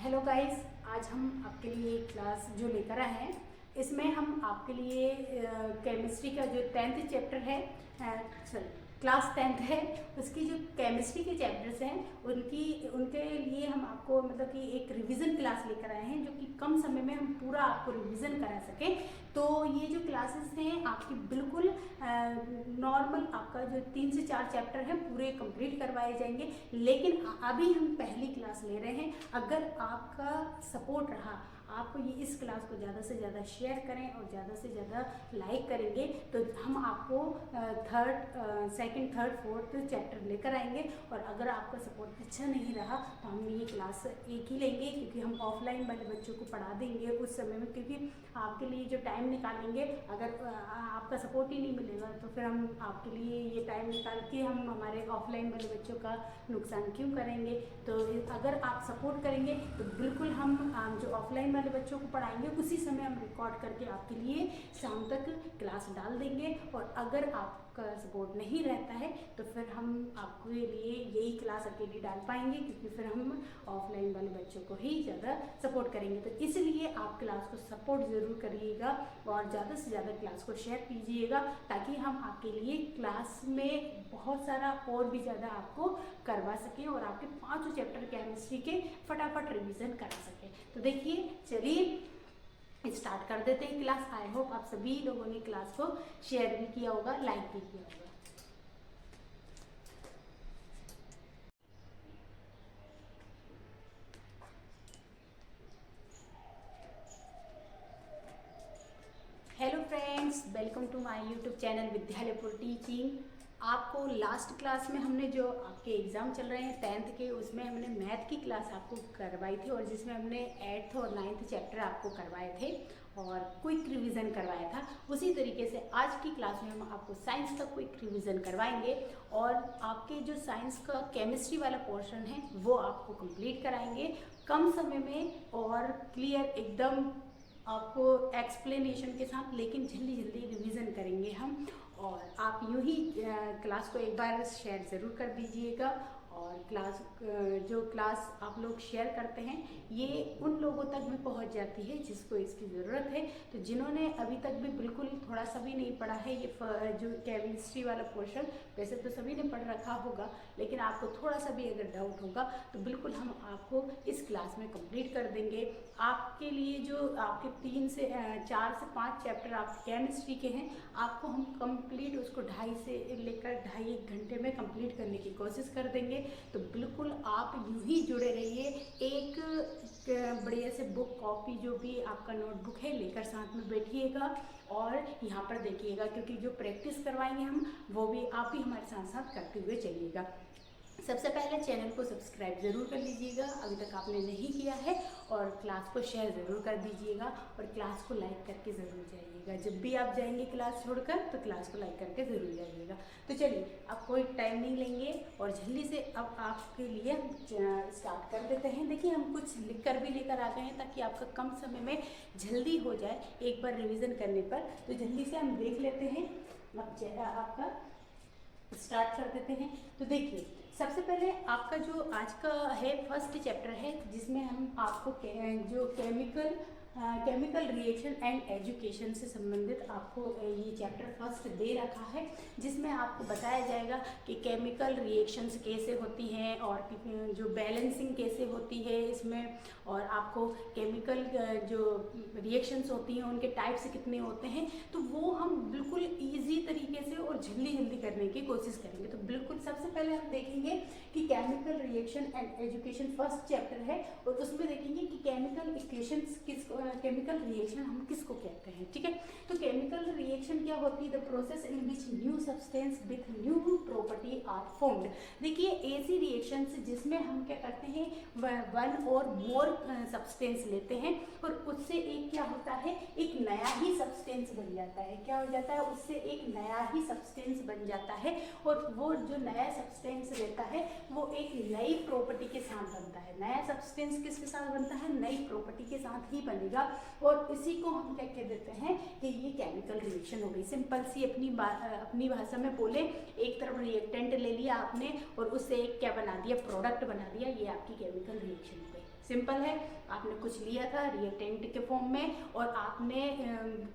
Hello guys, आज हम आपके लिए एक क्लास जो लेकर आए हैं, इसमें हम आपके लिए केमिस्ट्री का जो 10th चैप्टर है, क्लास 10th है, उसकी जो केमिस्ट्री के चैप्टर्स हैं उनके लिए हम आपको मतलब कि एक रिवीजन क्लास लेकर आए हैं, जो कि कम समय में हम पूरा आपको रिवीजन करा सकें। तो ये जो क्लासेस हैं आपकी बिल्कुल नॉर्मल, आपका जो 3 से 4 चैप्टर हैं पूरे कंप्लीट करवाए जाएंगे। लेकिन अभी हम पहली क्लास ले रहे हैं। अगर आपका सपोर्ट रहा, आप ये इस क्लास को ज़्यादा से ज़्यादा शेयर करें और ज़्यादा से ज़्यादा लाइक करेंगे तो हम आपको सेकंड, थर्ड, फोर्थ चैप्टर लेकर आएंगे। और अगर आपका सपोर्ट अच्छा नहीं रहा तो हम ये क्लास एक ही लेंगे, क्योंकि हम ऑफलाइन वाले बच्चों को पढ़ा देंगे उस समय में, क्योंकि आपके लिए जो टाइम निकालेंगे, अगर आपका सपोर्ट ही नहीं मिलेगा तो फिर हम आपके लिए ये टाइम निकाल के हम हमारे ऑफलाइन वाले बच्चों का नुकसान क्यों करेंगे। तो अगर आप सपोर्ट करेंगे तो बिल्कुल हम जो ऑफलाइन वाले बच्चों को पढ़ाएंगे उसी समय हम रिकॉर्ड करके आपके लिए शाम तक क्लास डाल देंगे। और अगर आपका सपोर्ट नहीं रहता है तो फिर हम आपके लिए यही क्लास अकेली डाल पाएंगे, क्योंकि फिर हम ऑफलाइन वाले बच्चों को ही ज़्यादा सपोर्ट करेंगे। तो इसलिए आप क्लास को सपोर्ट ज़रूर करिएगा और ज़्यादा से ज़्यादा क्लास को शेयर कीजिएगा, ताकि हम आपके लिए क्लास में बहुत सारा और भी ज़्यादा आपको करवा सकें और आपके 5 चैप्टर केमिस्ट्री के फटाफट रिवीजन करा सकें। तो देखिए, चलिए स्टार्ट कर देते हैं क्लास। आई होप आप सभी लोगों ने क्लास को शेयर भी किया होगा, लाइक भी किया होगा। Hello friends, welcome to my YouTube channel Vidyalaya for teaching. आपको लास्ट क्लास में हमने जो आपके एग्ज़ाम चल रहे हैं 10th के, उसमें हमने मैथ की क्लास आपको करवाई थी, और जिसमें हमने 8th और 9th चैप्टर आपको करवाए थे और क्विक रिवीजन करवाया था। उसी तरीके से आज की क्लास में हम आपको साइंस का क्विक रिवीजन करवाएंगे, और आपके जो साइंस का केमिस्ट्री वाला पोर्शन है वो आपको कंप्लीट कराएंगे कम समय में और क्लियर एकदम आपको एक्सप्लेनेशन के साथ, लेकिन जल्दी जल्दी रिवीजन करेंगे हम। और आप यूं ही क्लास को एक बार शेयर ज़रूर कर दीजिएगा। और जो क्लास आप लोग शेयर करते हैं ये उन लोगों तक भी पहुंच जाती है जिसको इसकी ज़रूरत है। तो जिन्होंने अभी तक भी बिल्कुल थोड़ा सा भी नहीं पढ़ा है ये जो केमिस्ट्री वाला पोर्शन, वैसे तो सभी ने पढ़ रखा होगा, लेकिन आपको थोड़ा सा भी अगर डाउट होगा तो बिल्कुल हम आपको इस क्लास में कंप्लीट कर देंगे। आपके लिए जो आपके 3 से 4 से 5 चैप्टर आप केमिस्ट्री के हैं, आपको हम कंप्लीट उसको 2.5 से लेकर 2.5-1 घंटे में कंप्लीट करने की कोशिश कर देंगे। तो बिल्कुल आप यूं ही जुड़े रहिए। एक बढ़िया से बुक, कॉपी, जो भी आपका नोटबुक है लेकर साथ में बैठिएगा और यहाँ पर देखिएगा, क्योंकि जो प्रैक्टिस करवाएंगे हम वो भी आप ही हमारे साथ साथ करते हुए चलिएगा। सबसे पहले चैनल को सब्सक्राइब ज़रूर कर लीजिएगा अभी तक आपने नहीं किया है, और क्लास को शेयर ज़रूर कर दीजिएगा और क्लास को लाइक करके ज़रूर जाइएगा। जब भी आप जाएंगे क्लास छोड़कर तो क्लास को लाइक करके ज़रूर जाइएगा। तो चलिए, अब कोई टाइम नहीं लेंगे और जल्दी से अब आपके लिए स्टार्ट कर देते हैं। देखिए, हम कुछ लिख कर भी लेकर आ गए हैं ताकि आपका कम समय में जल्दी हो जाए एक बार रिविज़न करने पर। तो जल्दी से हम देख लेते हैं। अब आपका स्टार्ट कर देते हैं। तो देखिए, सबसे पहले आपका जो आज का है फर्स्ट चैप्टर है, जिसमें हम आपको जो केमिकल रिएक्शन एंड एजुकेशन से संबंधित आपको ये चैप्टर फर्स्ट दे रखा है, जिसमें आपको बताया जाएगा कि केमिकल रिएक्शंस कैसे होती हैं और जो बैलेंसिंग कैसे होती है इसमें, और आपको केमिकल जो रिएक्शंस होती हैं उनके टाइप्स कितने होते हैं। तो वो हम बिल्कुल ईजी तरीके से और जल्दी जल्दी करने की कोशिश करेंगे। तो बिल्कुल सबसे पहले हम देखेंगे कि chemical reaction and education first chapter है, और उसमें देखेंगे कि केमिकल इक्वेशंस केमिकल रिएक्शन हम किसको कहते हैं। ठीक है, तो केमिकल रिएक्शन क्या होती है? The process in which new substance with new property are formed. देखिए, ऐसी रिएक्शंस जिसमें हम क्या करते हैं, वन और मोर सब्सटेंस लेते हैं और उससे एक क्या होता है, एक नया ही सब्सटेंस बन जाता है। क्या हो जाता है? उससे एक नया ही सब्सटेंस बन जाता है, और वो जो नया सब्सटेंस रहता है वो एक नई प्रॉपर्टी के साथ बनता है। नया सब्सटेंस किसके साथ बनता है? नई प्रॉपर्टी के साथ ही बनेगा, और इसी को हम क्या कह देते हैं कि ये केमिकल रिएक्शन हो गई। सिंपल सी अपनी भाषा में बोले, एक तरफ रिएक्टेंट ले लिया आपने और उससे एक क्या बना दिया, प्रोडक्ट बना दिया, ये आपकी केमिकल रिएक्शन हो गई। सिंपल है, आपने कुछ लिया था रिएक्टेंट के फॉर्म में और आपने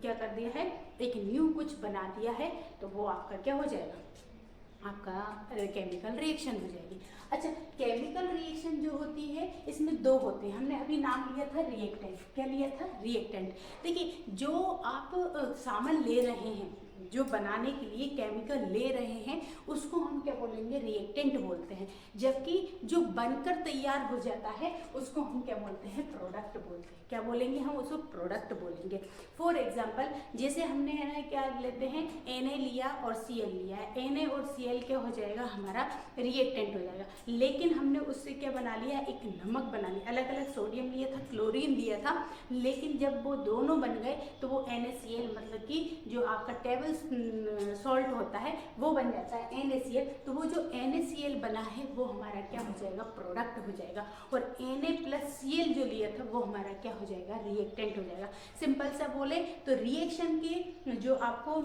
क्या कर दिया है, एक न्यू कुछ बना दिया है, तो वो आपका क्या हो जाएगा, आपका केमिकल रिएक्शन हो जाएगी। अच्छा, केमिकल रिएक्शन जो होती है इसमें दो होते हैं, हमने अभी नाम लिया था रिएक्टेंट। क्या लिया था? रिएक्टेंट। देखिए, जो आप सामान ले रहे हैं, जो बनाने के लिए केमिकल ले रहे हैं, उसको हम क्या बोलेंगे, रिएक्टेंट बोलते हैं। जबकि जो बनकर तैयार हो जाता है उसको हम क्या बोलते हैं, प्रोडक्ट बोलते हैं। क्या बोलेंगे हम उसको? प्रोडक्ट बोलेंगे। फॉर एग्जाम्पल, जैसे हमने है ना क्या लेते हैं, Na लिया और Cl लिया है, Na और Cl क्या हो जाएगा, हमारा रिएक्टेंट हो जाएगा। लेकिन हमने उससे क्या बना लिया, एक नमक बना लिया, अलग अलग सोडियम लिया था, क्लोरीन लिया था, लेकिन जब वो दोनों बन गए तो वो NaCl मतलब कि जो आपका टेबल सॉल्ट होता है वो बन जाता है NaCl। तो वो जो NaCl बना है वो हमारा क्या हो जाएगा, प्रोडक्ट हो जाएगा। और Na प्लस Cl जो लिया था वो हमारा क्या हो जाएगा, रिएक्टेंट हो जाएगा। सिंपल सा बोले तो रिएक्शन की जो आपको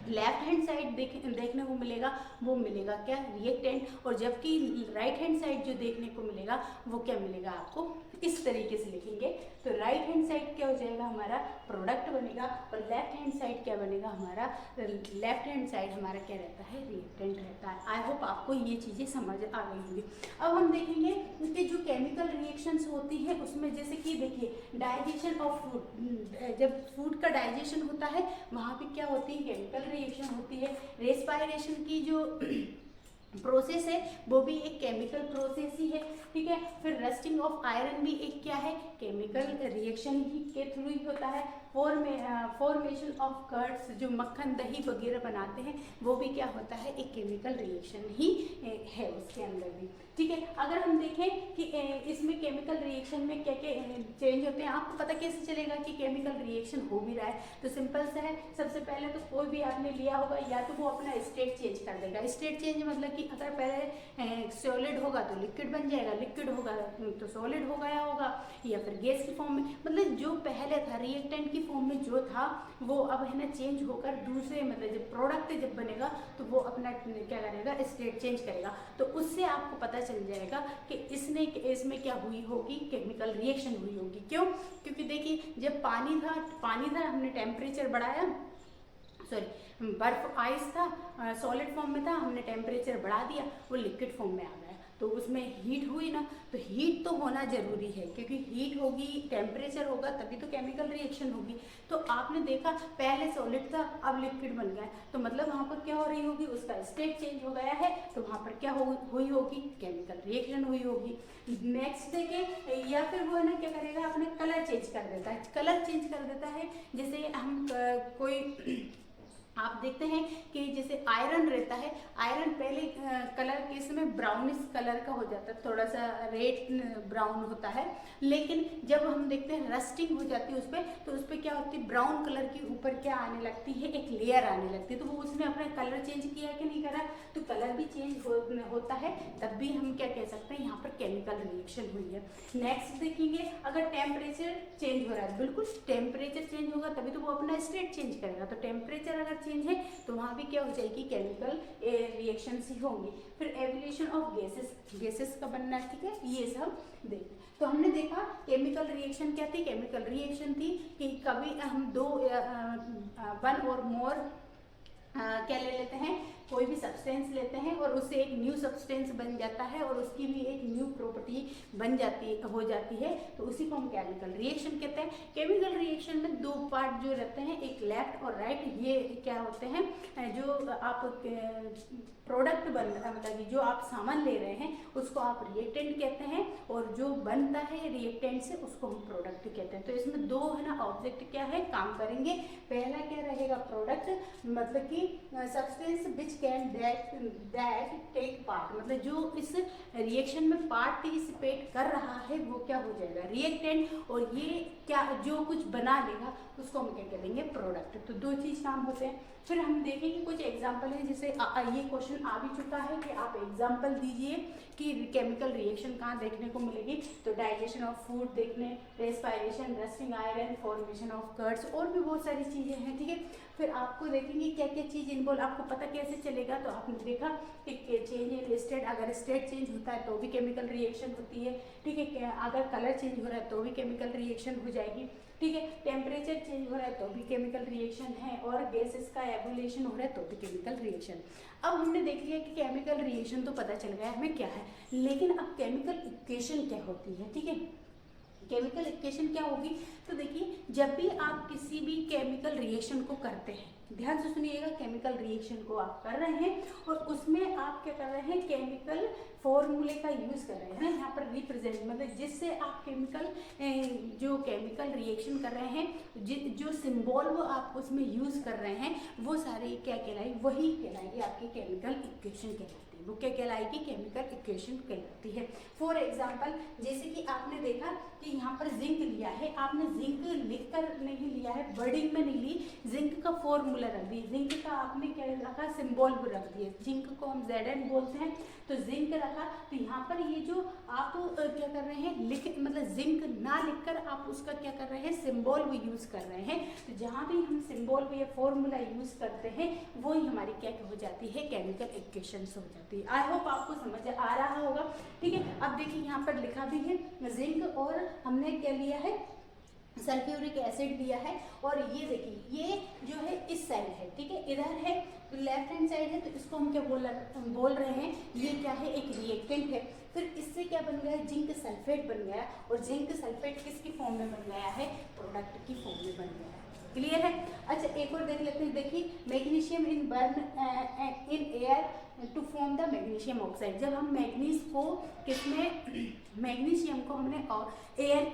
लेफ्ट हैंड साइड देखने को मिलेगा वो मिलेगा क्या, रिएक्टेंट। और जबकि राइट हैंड साइड जो देखने को मिलेगा वो क्या मिलेगा आपको, इस तरीके से लिखेंगे तो राइट हैंड साइड क्या हो जाएगा, हमारा प्रोडक्ट बनेगा, और लेफ्ट हैंड साइड क्या बनेगा हमारा, लेफ्ट हैंड साइड हमारा क्या रहता है, रिएक्टेंट रहता है। आई होप आपको ये चीज़ें समझ आ गई होंगी। अब हम देखेंगे कि जो केमिकल रिएक्शंस होती है उसमें जैसे कि देखिए, डाइजेशन ऑफ फूड, जब फूड का डाइजेशन होता है वहाँ पे क्या होती है, केमिकल रिएक्शन होती है। रेस्पायरेशन की जो प्रोसेस है वो भी एक केमिकल प्रोसेस ही है, ठीक है। फिर रस्टिंग ऑफ आयरन भी एक क्या है, केमिकल रिएक्शन ही के थ्रू ही होता है। फॉर्मेशन ऑफ कर्ड्स, जो मक्खन दही वगैरह बनाते हैं वो भी क्या होता है, एक केमिकल रिएक्शन ही है उसके अंदर भी, ठीक है। अगर हम देखें कि इसमें केमिकल रिएक्शन में क्या क्या चेंज होते हैं, आपको पता कैसे चलेगा कि केमिकल रिएक्शन हो भी रहा है, तो सिंपल सा है। सबसे पहले तो कोई भी आपने लिया होगा या तो वो अपना स्टेट चेंज कर देगा। स्टेट चेंज मतलब कि अगर पहले सॉलिड होगा तो लिक्विड बन जाएगा, लिक्विड होगा तो सॉलिड हो गया होगा, या फिर गैस की फॉर्म में, मतलब जो पहले था रिएक्टेंट की फॉर्म में जो था वो अब है ना चेंज होकर दूसरे, मतलब जब प्रोडक्ट जब बनेगा तो वो अपना क्या करेगा, स्टेट चेंज करेगा। तो उससे आपको पता चल जाएगा कि इसमें क्या हुई होगी, केमिकल रिएक्शन हुई होगी। क्यों? क्योंकि देखिए, जब पानी था हमने टेम्परेचर बढ़ाया, सॉरी बर्फ आइस था, सॉलिड फॉर्म में था, हमने टेम्परेचर बढ़ा दिया, वो लिक्विड फॉर्म में आ गया, तो उसमें हीट हुई ना, तो हीट तो होना जरूरी है, क्योंकि हीट होगी, टेम्परेचर होगा, तभी तो केमिकल रिएक्शन होगी। तो आपने देखा पहले सॉलिड था अब लिक्विड बन गया, तो मतलब वहाँ पर क्या हो रही होगी, उसका स्टेट चेंज हो गया है, तो वहाँ पर क्या हुई होगी, केमिकल रिएक्शन हुई होगी। नेक्स्ट देखें, या फिर वो है ना क्या करेगा, अपने कलर चेंज कर देता है। कलर चेंज कर देता है, जैसे हम कोई आप देखते हैं कि जैसे आयरन रहता है, आयरन पहले कलर के इसमें ब्राउनिश कलर का हो जाता है, थोड़ा सा रेड ब्राउन होता है, लेकिन जब हम देखते हैं रस्टिंग हो जाती है उस पर, तो उस पर क्या होती है, ब्राउन कलर के ऊपर क्या आने लगती है, एक लेयर आने लगती है। तो वो उसने अपना कलर चेंज किया कि नहीं करा, तो कलर भी चेंज होता है, तब भी हम क्या कह सकते हैं, यहाँ पर केमिकल रिएक्शन हुई है। नेक्स्ट देखेंगे, अगर टेम्परेचर चेंज हो रहा है, बिल्कुल टेम्परेचर चेंज होगा तभी तो वो अपना स्टेट चेंज करेगा, तो टेम्परेचर अगर चेंज है तो वहाँ भी क्या हो जाएगी, केमिकल रिएक्शंस ही होंगी। फिर एवोल्यूशन ऑफ गैसेस का बनना, ठीक है, ये सब देख। तो हमने देखा केमिकल रिएक्शन क्या थी, केमिकल रिएक्शन थी कि कभी हम दो वन और मोर क्या ले लेते हैं, कोई भी सब्सटेंस लेते हैं और उससे एक न्यू सब्सटेंस बन जाता है और उसकी भी एक न्यू प्रॉपर्टी हो जाती है, तो उसी को हम केमिकल रिएक्शन कहते हैं। केमिकल रिएक्शन में दो पार्ट जो रहते हैं, एक लेफ्ट और राइट, ये क्या होते हैं, जो आप प्रोडक्ट बन रहा है, मतलब कि जो आप सामान ले रहे हैं उसको आप रिएक्टेंट कहते हैं, और जो बनता है रिएक्टेंट से उसको हम प्रोडक्ट कहते हैं। तो इसमें दो है ना ऑब्जेक्ट क्या है, काम करेंगे। पहला क्या रहेगा, प्रोडक्ट, मतलब कि substance which can that take part, मतलब जो इस रिएक्शन में पार्टिसिपेट कर रहा है वो क्या हो जाएगा, रिएक्टेंट, और ये क्या जो कुछ बना लेगा उसको हम क्या करेंगे, प्रोडक्ट। तो दो चीज काम होते हैं। फिर हम देखेंगे कुछ एग्जाम्पल है, जैसे ये क्वेश्चन आ भी चुका है कि आप एग्जाम्पल दीजिए कि केमिकल रिएक्शन कहाँ देखने को मिलेगी, तो डाइजेशन ऑफ फूड देखने, respiration, rusting iron, formation of curds, और भी बहुत सारी चीजें हैं, ठीक है। फिर आपको देखेंगे क्या क्या चीज इन्वॉल्व, आपको पता कैसे चलेगा तो आपने देखा कि चेंज इन स्टेट, अगर स्टेट चेंज होता है तो भी केमिकल रिएक्शन होती है, ठीक है। अगर कलर चेंज हो रहा है तो भी केमिकल रिएक्शन हो जाएगी, ठीक है। टेम्परेचर चेंज हो रहा है तो भी केमिकल रिएक्शन है, और गैसेस का एवोल्यूशन हो रहा है तो भी केमिकल रिएक्शन। अब हमने देख लिया कि केमिकल रिएक्शन तो पता चल गया हमें क्या है, लेकिन अब केमिकल इक्वेशन क्या होती है, ठीक है। केमिकल इक्वेशन क्या होगी, तो देखिए जब भी आप किसी भी केमिकल रिएक्शन को करते हैं, ध्यान से सुनिएगा, केमिकल रिएक्शन को आप कर रहे हैं और उसमें आप क्या कर रहे हैं, केमिकल फॉर्मूले का यूज कर रहे हैं, यहाँ पर रिप्रेजेंट, मतलब जिससे आप केमिकल जो केमिकल रिएक्शन कर रहे हैं, जो सिंबल वो आप उसमें यूज कर रहे हैं, वो सारी क्या कहलाई, वही कहलाएगी आपकी केमिकल इक्वेशन कहलाती है। वो क्या कहलाएगी, केमिकल इक्वेशन कहलाती है। फॉर एग्जाम्पल, जैसे कि आपने देखा कि यहाँ पर जिंक लिया है, आपने जिंक लिखकर नहीं लिया है, वर्डिंग में नहीं ली, जिंक का फॉर्मूला रख दिया, जिंक का आपने क्या रखा, सिंबल भी रख दिया, जिंक को हम Zn बोलते हैं, तो जिंक रखा। तो यहाँ पर ये जो आप क्या कर रहे हैं, मतलब जिंक ना लिखकर आप उसका क्या कर रहे हैं, सिंबल भी यूज कर रहे हैं। तो जहाँ भी हम सिंबल भी या फॉर्मूला यूज करते हैं, वही हमारी क्या हो जाती है, केमिकल इक्वेशन हो जाती है। आई होप आपको समझ आ रहा होगा, ठीक है। अब देखिए यहाँ पर लिखा भी है जिंक, और हमने क्या लिया है, सल्फ्यूरिक एसिड लिया है, और ये देखिए ये जो है इस साइड है, ठीक है, इधर है लेफ्ट हैंड साइड है, तो इसको हम क्या बोल रहे हैं, ये क्या है, एक रिएक्टेंट है। फिर इससे क्या बन गया, जिंक सल्फेट बन गया, और जिंक सल्फेट किसकी फॉर्म में बन गया है, प्रोडक्ट की फॉर्म में बन गया है। क्लियर है। अच्छा एक और देख लेते हैं, देखिए magnesium in burn in air to form the magnesium oxide. जब हम मैग्नीज को किसमें, मैग्नीशियम को हमने एयर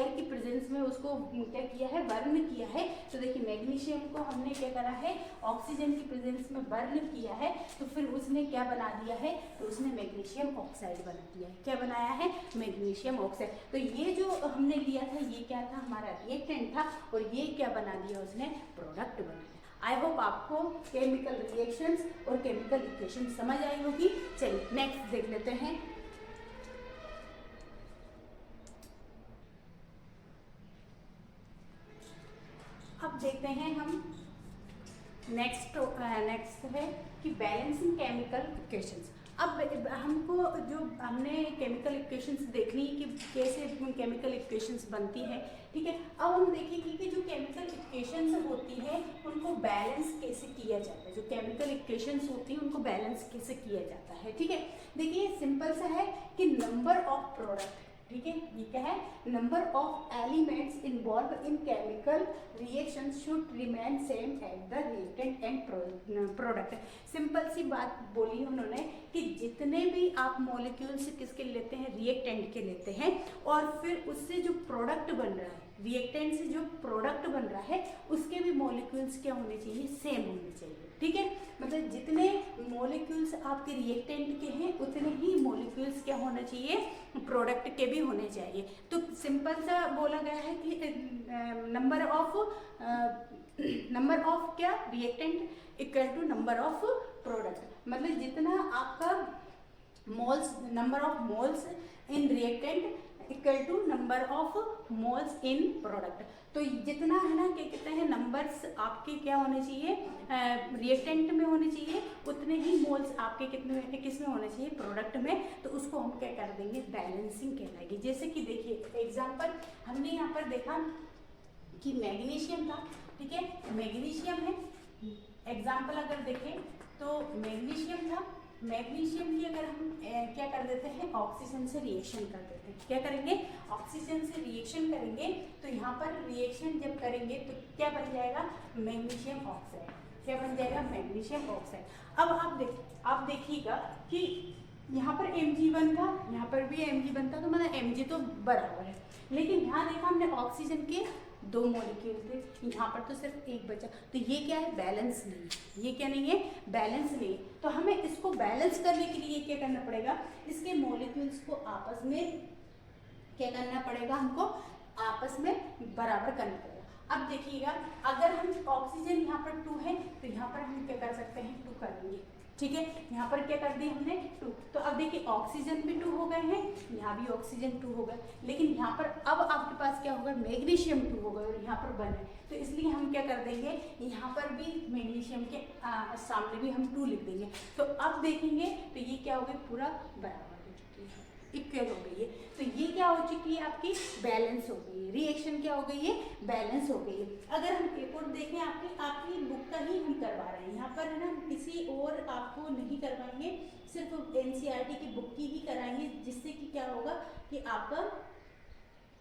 की प्रेजेंस में उसको क्या किया है, बर्न किया है। तो देखिए मैग्नीशियम को हमने क्या करा है, ऑक्सीजन की प्रेजेंस में बर्न किया है, तो फिर उसने क्या बना दिया है, तो उसने मैग्नीशियम ऑक्साइड बना दिया है। क्या बनाया है, मैग्नीशियम ऑक्साइड। तो ये जो हमने लिया था, ये क्या था, हमारा रिएक्टेंट था, और ये क्या बना दिया, उसने प्रोडक्ट बनाया। आई होप आपको केमिकल रिएक्शंस और केमिकल इक्वेशन समझ आई होगी। चलिए नेक्स्ट देख लेते हैं। अब देखते हैं हम नेक्स्ट है कि बैलेंसिंग केमिकल इक्वेशंस। अब हमको जो हमने केमिकल इक्वेशंस देखनी कि कैसे केमिकल इक्वेशंस बनती है, ठीक है। अब हम देखेंगे कि जो केमिकल इक्वेशंस होती है उनको बैलेंस कैसे किया जाता है, जो केमिकल इक्वेशंस होती हैं उनको बैलेंस कैसे किया जाता है, ठीक है। देखिए सिंपल सा है कि नंबर ऑफ प्रोडक्ट, ठीक है, ये क्या है, number of elements involve in chemical reaction should remain same at the reactant and product. Simple सी बात बोली उन्होंने कि जितने भी आप मॉलिक्यूल्स किसके लेते हैं, रिएक्टेंट के लेते हैं, और फिर उससे जो प्रोडक्ट बन रहा है, रिएक्टेंट से जो प्रोडक्ट बन रहा है, उसके भी मॉलिक्यूल्स क्या होने चाहिए, सेम होने चाहिए, ठीक है। मतलब जितने मॉलिक्यूल्स आपके रिएक्टेंट के हैं, उतने ही मॉलिक्यूल्स क्या होना चाहिए, प्रोडक्ट के भी होने चाहिए। तो सिंपल सा बोला गया है कि नंबर ऑफ क्या, reactant equal to number of product. मतलब जितना आपका moles, number of moles in reactant equal to number of moles in product. तो जितना है ना, क्या कहते हैं, नंबर्स आपके क्या होने चाहिए, रिएक्टेंट में होने चाहिए, उतने ही मोल्स आपके कितने किस में होने चाहिए, प्रोडक्ट में। तो उसको हम क्या कर देंगे, बैलेंसिंग कहलाएगी। जैसे कि देखिए एग्जांपल हमने यहाँ पर देखा कि मैग्नीशियम था, ठीक है, मैग्नीशियम है। एग्जाम्पल अगर देखें तो मैग्नीशियम था, मैग्नीशियम की अगर हम क्या कर देते हैं, ऑक्सीजन से रिएक्शन कर देते हैं। क्या करेंगे, ऑक्सीजन से रिएक्शन करेंगे, तो यहाँ पर रिएक्शन जब करेंगे तो क्या बन जाएगा, मैग्नीशियम ऑक्साइड। क्या बन जाएगा, मैग्नीशियम ऑक्साइड। अब आप देखिएगा कि यहाँ पर Mg1 था, यहाँ पर भी Mg1 था, तो मतलब Mg तो बराबर है, लेकिन यहाँ देखा हमने ऑक्सीजन के 2 मॉलिक्यूल थे, यहाँ पर तो सिर्फ एक बचा। तो ये क्या है, बैलेंस नहीं, ये क्या नहीं है, बैलेंस नहीं। तो हमें इसको बैलेंस करने के लिए क्या करना पड़ेगा, इसके मॉलिक्यूल्स को आपस में क्या करना पड़ेगा, हमको आपस में बराबर करना पड़ेगा। अब देखिएगा अगर हम ऑक्सीजन यहाँ पर 2 है, तो यहाँ पर हम क्या कर सकते हैं, 2 कर देंगे, ठीक है, यहाँ पर क्या कर दी हमने 2। तो अब देखिए ऑक्सीजन भी 2 हो गए हैं, यहाँ भी ऑक्सीजन 2 हो गए, लेकिन यहाँ पर अब आपके पास क्या होगा, मैग्नीशियम 2 हो गए और यहाँ पर 1 है। तो इसलिए हम क्या कर देंगे, यहाँ पर भी मैग्नीशियम के सामने भी हम 2 लिख देंगे। तो अब देखेंगे तो ये क्या हो गया, पूरा बराबर हो चुकी है, इक्वल हो गई है। तो ये क्या हो चुकी है, आपकी बैलेंस हो गई है, रिएक्शन क्या हो गई है, बैलेंस हो गई है। अगर हम एक और देखें, आपकी बुक का ही हम करवा रहे हैं, यहाँ पर है ना, किसी और आपको नहीं करवाएंगे, सिर्फ एनसीईआरटी की बुक की ही कराएंगे, जिससे कि क्या होगा कि आपका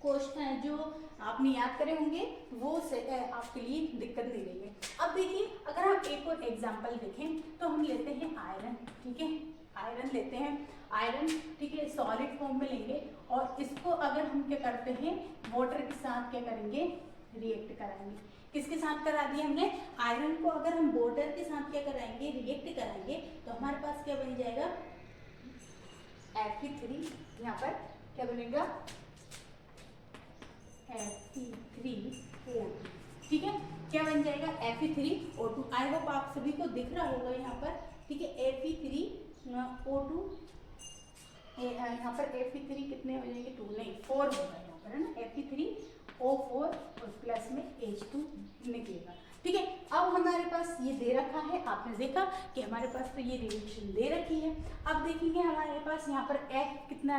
क्वेश्चन जो आपने याद करे होंगे वो आपके लिए दिक्कत नहीं देंगे। अब देखिए, अगर हम एक और एग्जाम्पल देखें तो हम लेते हैं आयरन, ठीक है, आयरन लेते हैं, आयरन, ठीक है, सॉलिड फॉर्म में लेंगे और इसको अगर हम क्या करते हैं, वाटर के साथ क्या करेंगे, रिएक्ट कराएंगे। किसके साथ करा दिया हमने, आयरन को अगर हम वाटर के साथ क्या कराएंगे, रिएक्ट कराएंगे, तो हमारे पास क्या बन जाएगा, Fe3, यहाँ पर क्या बनेगा, Fe3O2, ठीक है, क्या बन जाएगा, Fe3O2। आई होप आप सभी को दिख रहा होगा यहाँ पर, ठीक है, Fe3O2, यहाँ पर Fe3 कितने हो जाएंगे, 2 नहीं 4 होगा यहाँ पर, है ना, Fe3O4 और प्लस में H2 निकलेगा, ठीक है। अब हमारे पास ये दे रखा है, आपने देखा कि हमारे पास तो ये रिएक्शन दे रखी है। अब देखेंगे हमारे पास यहाँ पर F कितना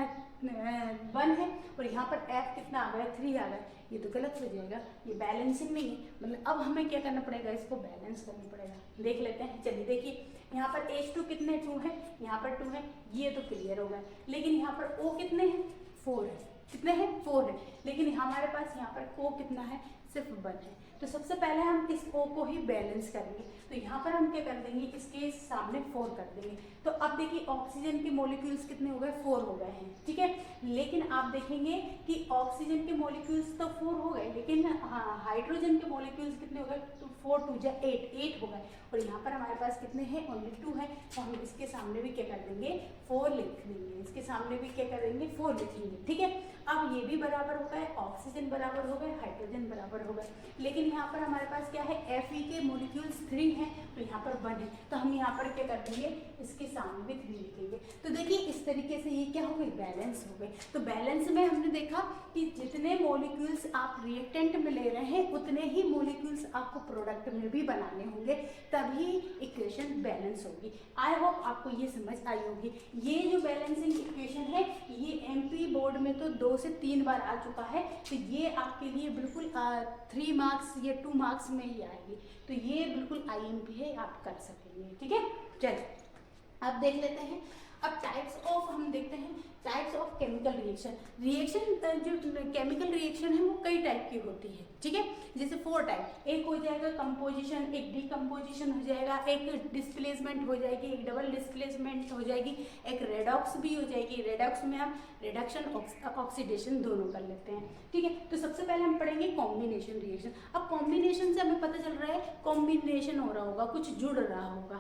1 है और यहाँ पर F कितना आ गया, 3 आ गया, ये तो गलत हो जाएगा, ये बैलेंसिंग नहीं है, मतलब अब हमें क्या करना पड़ेगा, इसको बैलेंस करना पड़ेगा। देख लेते हैं, चलिए देखिए, यहाँ पर H2 कितने 2 है, यहाँ पर 2 है, ये तो क्लियर हो गया, लेकिन यहाँ पर O कितने हैं, 4 है, कितने हैं, 4 है, लेकिन हमारे पास यहाँ पर O कितना है, सिर्फ 1 है। तो सबसे पहले हम इस O को ही बैलेंस करेंगे, तो यहाँ पर हम क्या कर देंगे, इसके सामने 4 कर देंगे। तो अब देखिए ऑक्सीजन के मॉलिक्यूल्स कितने हो गए, 4 हो गए हैं, ठीक है, लेकिन आप देखेंगे कि ऑक्सीजन के मॉलिक्यूल्स तो 4 हो गए, लेकिन हाइड्रोजन के मॉलिक्यूल्स कितने हो गए, तो 4 2 जा 8 हो गए, और यहाँ पर हमारे पास कितने हैं, ओनली 2 है। तो हम इसके सामने भी क्या कर देंगे, 4 लिख देंगे, इसके सामने भी क्या करेंगे, 4 लिखेंगे, ठीक है। अब ये भी बराबर हो गए, ऑक्सीजन बराबर हो गए, हाइड्रोजन बराबर हो गए, लेकिन यहाँ पर हमारे पास क्या है, Fe के मॉलिक्यूल्स 3 हैं, तो यहाँ पर 1 है, तो हम यहाँ पर क्या कर देंगे, इसके सामने भी 3 लिखेंगे। तो देखिए इस तरीके से ये क्या हो गई, बैलेंस हो गई। तो बैलेंस में हमने देखा कि जितने मॉलिक्यूल्स आप रिएक्टेंट में ले रहे हैं उतने ही मॉलिक्यूल्स आपको प्रोडक्ट में भी बनाने होंगे, तभी इक्वेशन बैलेंस होगी। आई होप आपको ये समझ आई होगी। ये जो बैलेंसिंग इक्वेशन है ये MP बोर्ड में तो 2 से 3 बार आ चुका है, तो ये आपके लिए बिल्कुल 3 मार्क्स या 2 मार्क्स में ही आएगी, तो ये बिल्कुल IMP है, आप कर सकेंगे, ठीक है। चलिए अब देख लेते हैं, अब टाइप्स ऑफ हम देखते हैं, types of chemical reaction. Reaction जो केमिकल रिएक्शन है वो कई टाइप की होती है, ठीक है, जैसे 4 टाइप, एक हो जाएगा कंपोजिशन, एक डिकम्पोजिशन हो जाएगा, एक डिस्प्लेसमेंट हो जाएगी, एक डबल डिस्प्लेसमेंट हो जाएगी, एक रेडॉक्स भी हो जाएगी। रेडॉक्स में हम रिडक्शन ऑक्सीडेशन दोनों कर लेते हैं, ठीक है। तो सबसे पहले हम पढ़ेंगे कॉम्बिनेशन रिएक्शन। अब कॉम्बिनेशन से हमें पता चल रहा है कॉम्बिनेशन हो रहा होगा, कुछ जुड़ रहा होगा,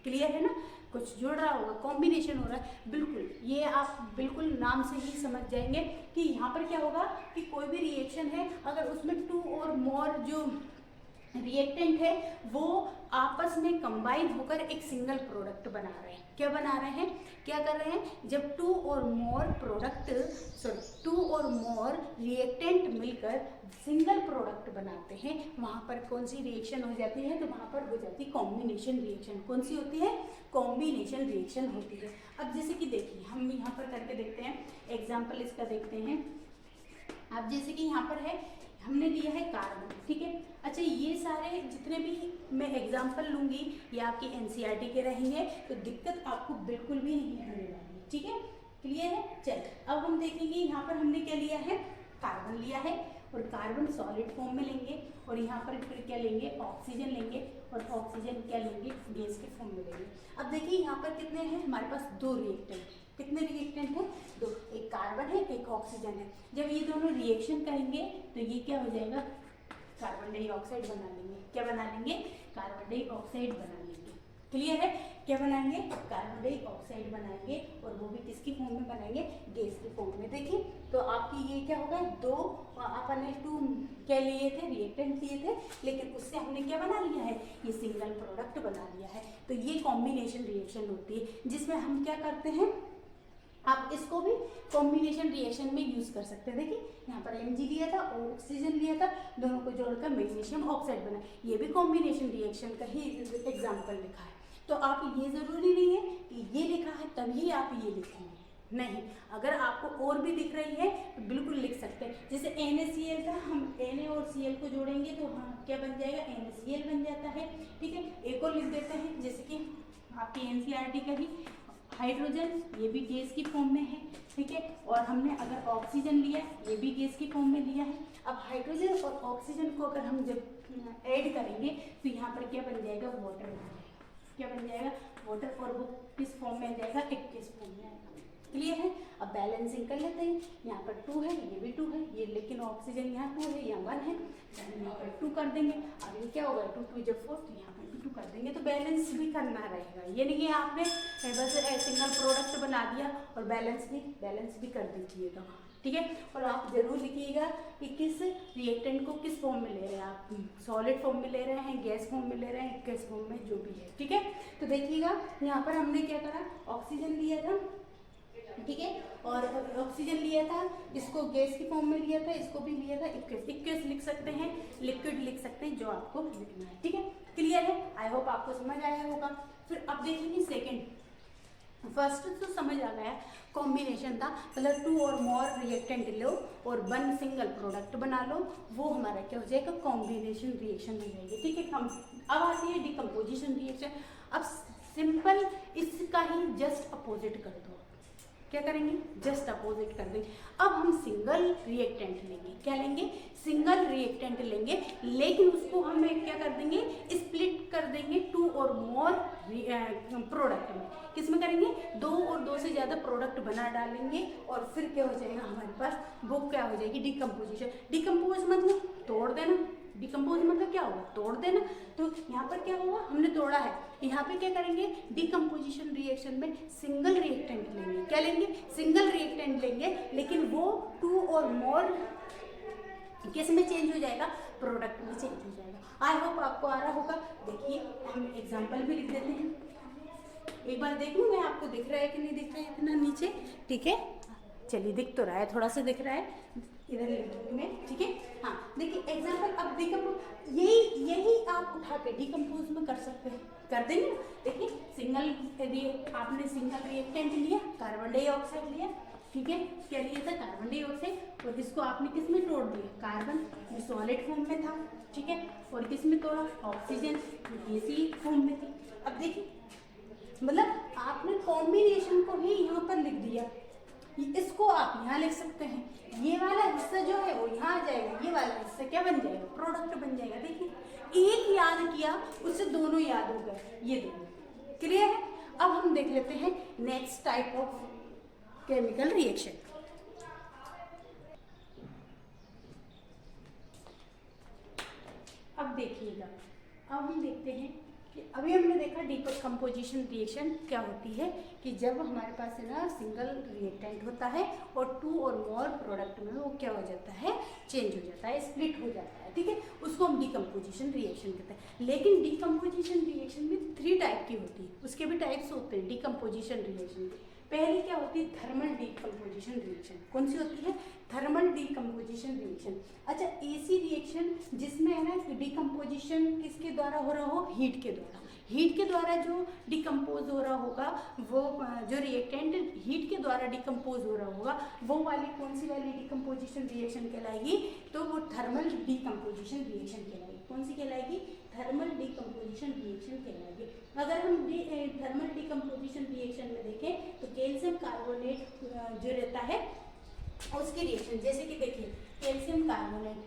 क्लियर है ना, कुछ जुड़ रहा होगा, कॉम्बिनेशन हो रहा है, बिल्कुल ये आप बिल्कुल नाम से ही समझ जाएंगे कि यहाँ पर क्या होगा कि कोई भी रिएक्शन है अगर उसमें 2 और मोर जो रिएक्टेंट है वो आपस में कंबाइन होकर एक सिंगल प्रोडक्ट बना रहे हैं। क्या बना रहे हैं, क्या कर रहे हैं, जब 2 और मोर रिएक्टेंट मिलकर सिंगल प्रोडक्ट बनाते हैं, वहाँ पर कौन सी रिएक्शन हो जाती है, तो वहाँ पर हो जाती है कॉम्बिनेशन रिएक्शन। कौन सी होती है, कॉम्बिनेशन रिएक्शन होती है। अब जैसे कि देखिए हम यहाँ पर करके देखते हैं, एग्जाम्पल इसका देखते हैं। अब जैसे कि यहाँ पर है, हमने लिया है कार्बन, ठीक है। अच्छा ये सारे जितने भी मैं एग्जाम्पल लूँगी ये आपकी NCERT के रहेंगे, तो दिक्कत आपको बिल्कुल भी नहीं होने वाली, ठीक है, क्लियर है। चल अब हम देखेंगे यहाँ पर हमने क्या लिया है, कार्बन लिया है, और कार्बन सॉलिड फॉर्म में लेंगे, और यहाँ पर फिर क्या लेंगे, ऑक्सीजन लेंगे, और ऑक्सीजन क्या लेंगे, गैस के फॉर्म में लेंगे। अब देखिए यहाँ पर कितने हैं, हमारे पास 2 रिएक्टेंट, कितने रिएक्टेंट हैं, 2, एक कार्बन है एक ऑक्सीजन है। जब ये दोनों रिएक्शन करेंगे तो ये क्या हो जाएगा, कार्बन डाइऑक्साइड बना लेंगे। क्या बना लेंगे, कार्बन डाइऑक्साइड बना लेंगे, क्लियर है? क्या बनाएंगे? कार्बन डाइऑक्साइड बनाएंगे, और वो भी किसकी फॉर्म में बनाएंगे? गैस की फॉर्म में। देखिए तो आपकी ये क्या होगा, दो अपन ने टू क्या लिए थे, रिएक्टेंट लिए थे, लेकिन उससे हमने क्या बना लिया है, ये सिंगल प्रोडक्ट बना लिया है। तो ये कॉम्बिनेशन रिएक्शन होती है जिसमें हम क्या करते हैं, आप इसको भी कॉम्बिनेशन रिएक्शन में यूज कर सकते हैं। देखिए यहाँ पर Mg लिया था और ऑक्सीजन लिया था, दोनों को जोड़कर मैग्नीशियम ऑक्साइड बना, ये भी कॉम्बिनेशन रिएक्शन का ही एग्जाम्पल लिखा है। तो आप ये जरूरी नहीं है कि ये लिखा है तभी आप ये लिखेंगे, नहीं, अगर आपको और भी दिख रही है तो बिल्कुल लिख सकते हैं। जैसे NaCl था, हम Na और Cl को जोड़ेंगे तो हाँ क्या बन जाएगा, NaCl बन जाता है। ठीक है, एक और लिख देते हैं, जैसे कि आपकी NCERT का ही हाइड्रोजन, ये भी गैस की फॉर्म में है। ठीक है, और हमने अगर ऑक्सीजन लिया, ये भी गैस की फॉर्म में लिया है। अब हाइड्रोजन और ऑक्सीजन को अगर हम जब ऐड करेंगे तो यहाँ पर क्या बन जाएगा, वाटर बन जाएगा। क्या बन जाएगा, वाटर, और वो किस फॉर्म में आ जाएगा, एक गैस फॉर्म में आएगा। क्लियर है? अब बैलेंसिंग कर लेते हैं, यहाँ पर 2 है, ये भी 2 है, ये लेकिन ऑक्सीजन यहाँ 2 है, यहाँ 1 है, यहाँ पर 2 कर देंगे। अब ये क्या होगा, 2 2 जब 4, तो यहाँ पर भी 2 कर देंगे। तो बैलेंस भी करना रहेगा, ये नहीं है आपने बस सिंगल प्रोडक्ट बना दिया और बैलेंस भी कर दीजिएगा। ठीक है, और आप जरूर लिखिएगा कि किस रिएक्टेंट को किस फॉर्म में ले रहे हैं आप, सॉलिड फॉर्म में ले रहे हैं, गैस फॉर्म में ले रहे हैं, गैस फॉर्म में, जो भी है। ठीक है, तो देखिएगा यहाँ पर हमने क्या करा, ऑक्सीजन लिया था, ठीक है, और ऑक्सीजन लिया था, इसको गैस की फॉर्म में लिया था, इसको भी लिया था, इक्वेस लिख सकते हैं, लिक्विड लिख सकते हैं, जो आपको लिखना है। ठीक है, क्लियर है? आई होप आपको समझ आया होगा। फिर अब देखेंगे सेकंड, फर्स्ट तो समझ आ गया, कॉम्बिनेशन था, मतलब 2 और मोर रिएक्टेंट लो और 1 सिंगल प्रोडक्ट बना लो, वो हमारा क्या हो जाएगा, कॉम्बिनेशन रिएक्शन हो जाएगी। ठीक है, हम अब आती है डिकम्पोजिशन रिएक्शन। अब सिंपल इसका ही जस्ट अपोजिट कर दो, क्या करेंगे, जस्ट अपोजिट कर देंगे। अब हम सिंगल रिएक्टेंट लेंगे, क्या लेंगे, सिंगल रिएक्टेंट लेंगे, लेकिन उसको हम क्या कर देंगे, स्प्लिट कर देंगे 2 और मोर प्रोडक्ट में। किस में करेंगे, 2 और 2 से ज़्यादा प्रोडक्ट बना डालेंगे, और फिर क्या हो जाएगा हमारे पास, वो क्या हो जाएगी, डिकम्पोजिशन। डिकम्पोज मतलब तोड़ देना, डिकम्पोज मतलब क्या होगा, तोड़ देना। तो यहाँ पर क्या होगा, हमने तोड़ा है, यहाँ पे क्या करेंगे, डिकम्पोजिशन रिएक्शन में सिंगल रिएक्टेंट लेंगे, क्या लेंगे, सिंगल रिएक्टेंट लेंगे, लेकिन वो 2 और मोर किस में चेंज हो जाएगा, प्रोडक्ट में चेंज हो जाएगा। आई होप आपको आ रहा होगा। देखिए हम एग्जाम्पल भी लिख देते हैं, एक बार देख लूँ मैं, आपको दिख रहा है कि नहीं दिख रहा है इतना नीचे, ठीक है, चलिए दिख तो रहा है, थोड़ा सा दिख रहा है इधर में। ठीक है, हाँ देखिए एग्जाम्पल, अब डिकम्पोज, यही आप उठा के डिकम्पोज में कर सकते हैं, कर देंगे। देखिए आपने सिंगल रिएक्टेंट लिया, कार्बन डाइऑक्साइड लिया, ठीक है, क्या लिया था, कार्बन डाइऑक्साइड, और इसको आपने किस में तोड़ दिया, कार्बन जो सॉलिड फॉर्म में था, ठीक है, और किस में तोड़ा, ऑक्सीजन गैसीय फॉर्म में थी। अब देखिए मतलब आपने कॉम्बिनेशन को ही यहाँ पर लिख दिया, इसको आप यहाँ लिख सकते हैं, ये वाला हिस्सा जो है वो यहाँ आ जाएगा, ये वाला हिस्सा क्या बन जाएगा, प्रोडक्ट बन जाएगा। देखिए एक याद किया, उससे दोनों याद हो गए, ये दोनों। क्लियर है? अब हम देख लेते हैं next type of chemical reaction. अब देखिएगा, अब हम देखते हैं कि अभी हमने देखा डिकम्पोजिशन रिएक्शन क्या होती है, कि जब हमारे पास है ना सिंगल रिएक्टेंट होता है और 2 और मोर प्रोडक्ट में वो क्या हो जाता है, चेंज हो जाता है, स्प्लिट हो जाता है। ठीक है, उसको हम डिकम्पोजिशन रिएक्शन कहते हैं। लेकिन डिकम्पोजिशन रिएक्शन में 3 टाइप की होती है, उसके भी टाइप्स होते हैं डिकम्पोजिशन रिएक्शन के। पहली क्या होती है, थर्मल डिकम्पोजिशन रिएक्शन। कौन सी होती है, थर्मल डिकम्पोजिशन रिएक्शन। अच्छा, ऐसी रिएक्शन जिसमें है ना डिकम्पोजिशन किसके द्वारा हो रहा हो, हीट के द्वारा। हीट के द्वारा जो डिकम्पोज हो रहा होगा, वो जो रिएक्टेंट हीट के द्वारा डिकम्पोज हो रहा होगा, वो वाली कौन सी वाली डिकम्पोजिशन रिएक्शन कहलाएगी, तो वो थर्मल डिकम्पोजिशन रिएक्शन कहलाएगी। कौन सी कहलाएगी, थर्मल डिकम्पोजिशन रिएक्शन कहलाएगी। अगर हम थर्मल डिकम्पोजिशन रिएक्शन में देखें तो कैल्शियम कार्बोनेट जो रहता है उसकी रिएक्शन, जैसे कि देखिए कैल्शियम कार्बोनेट,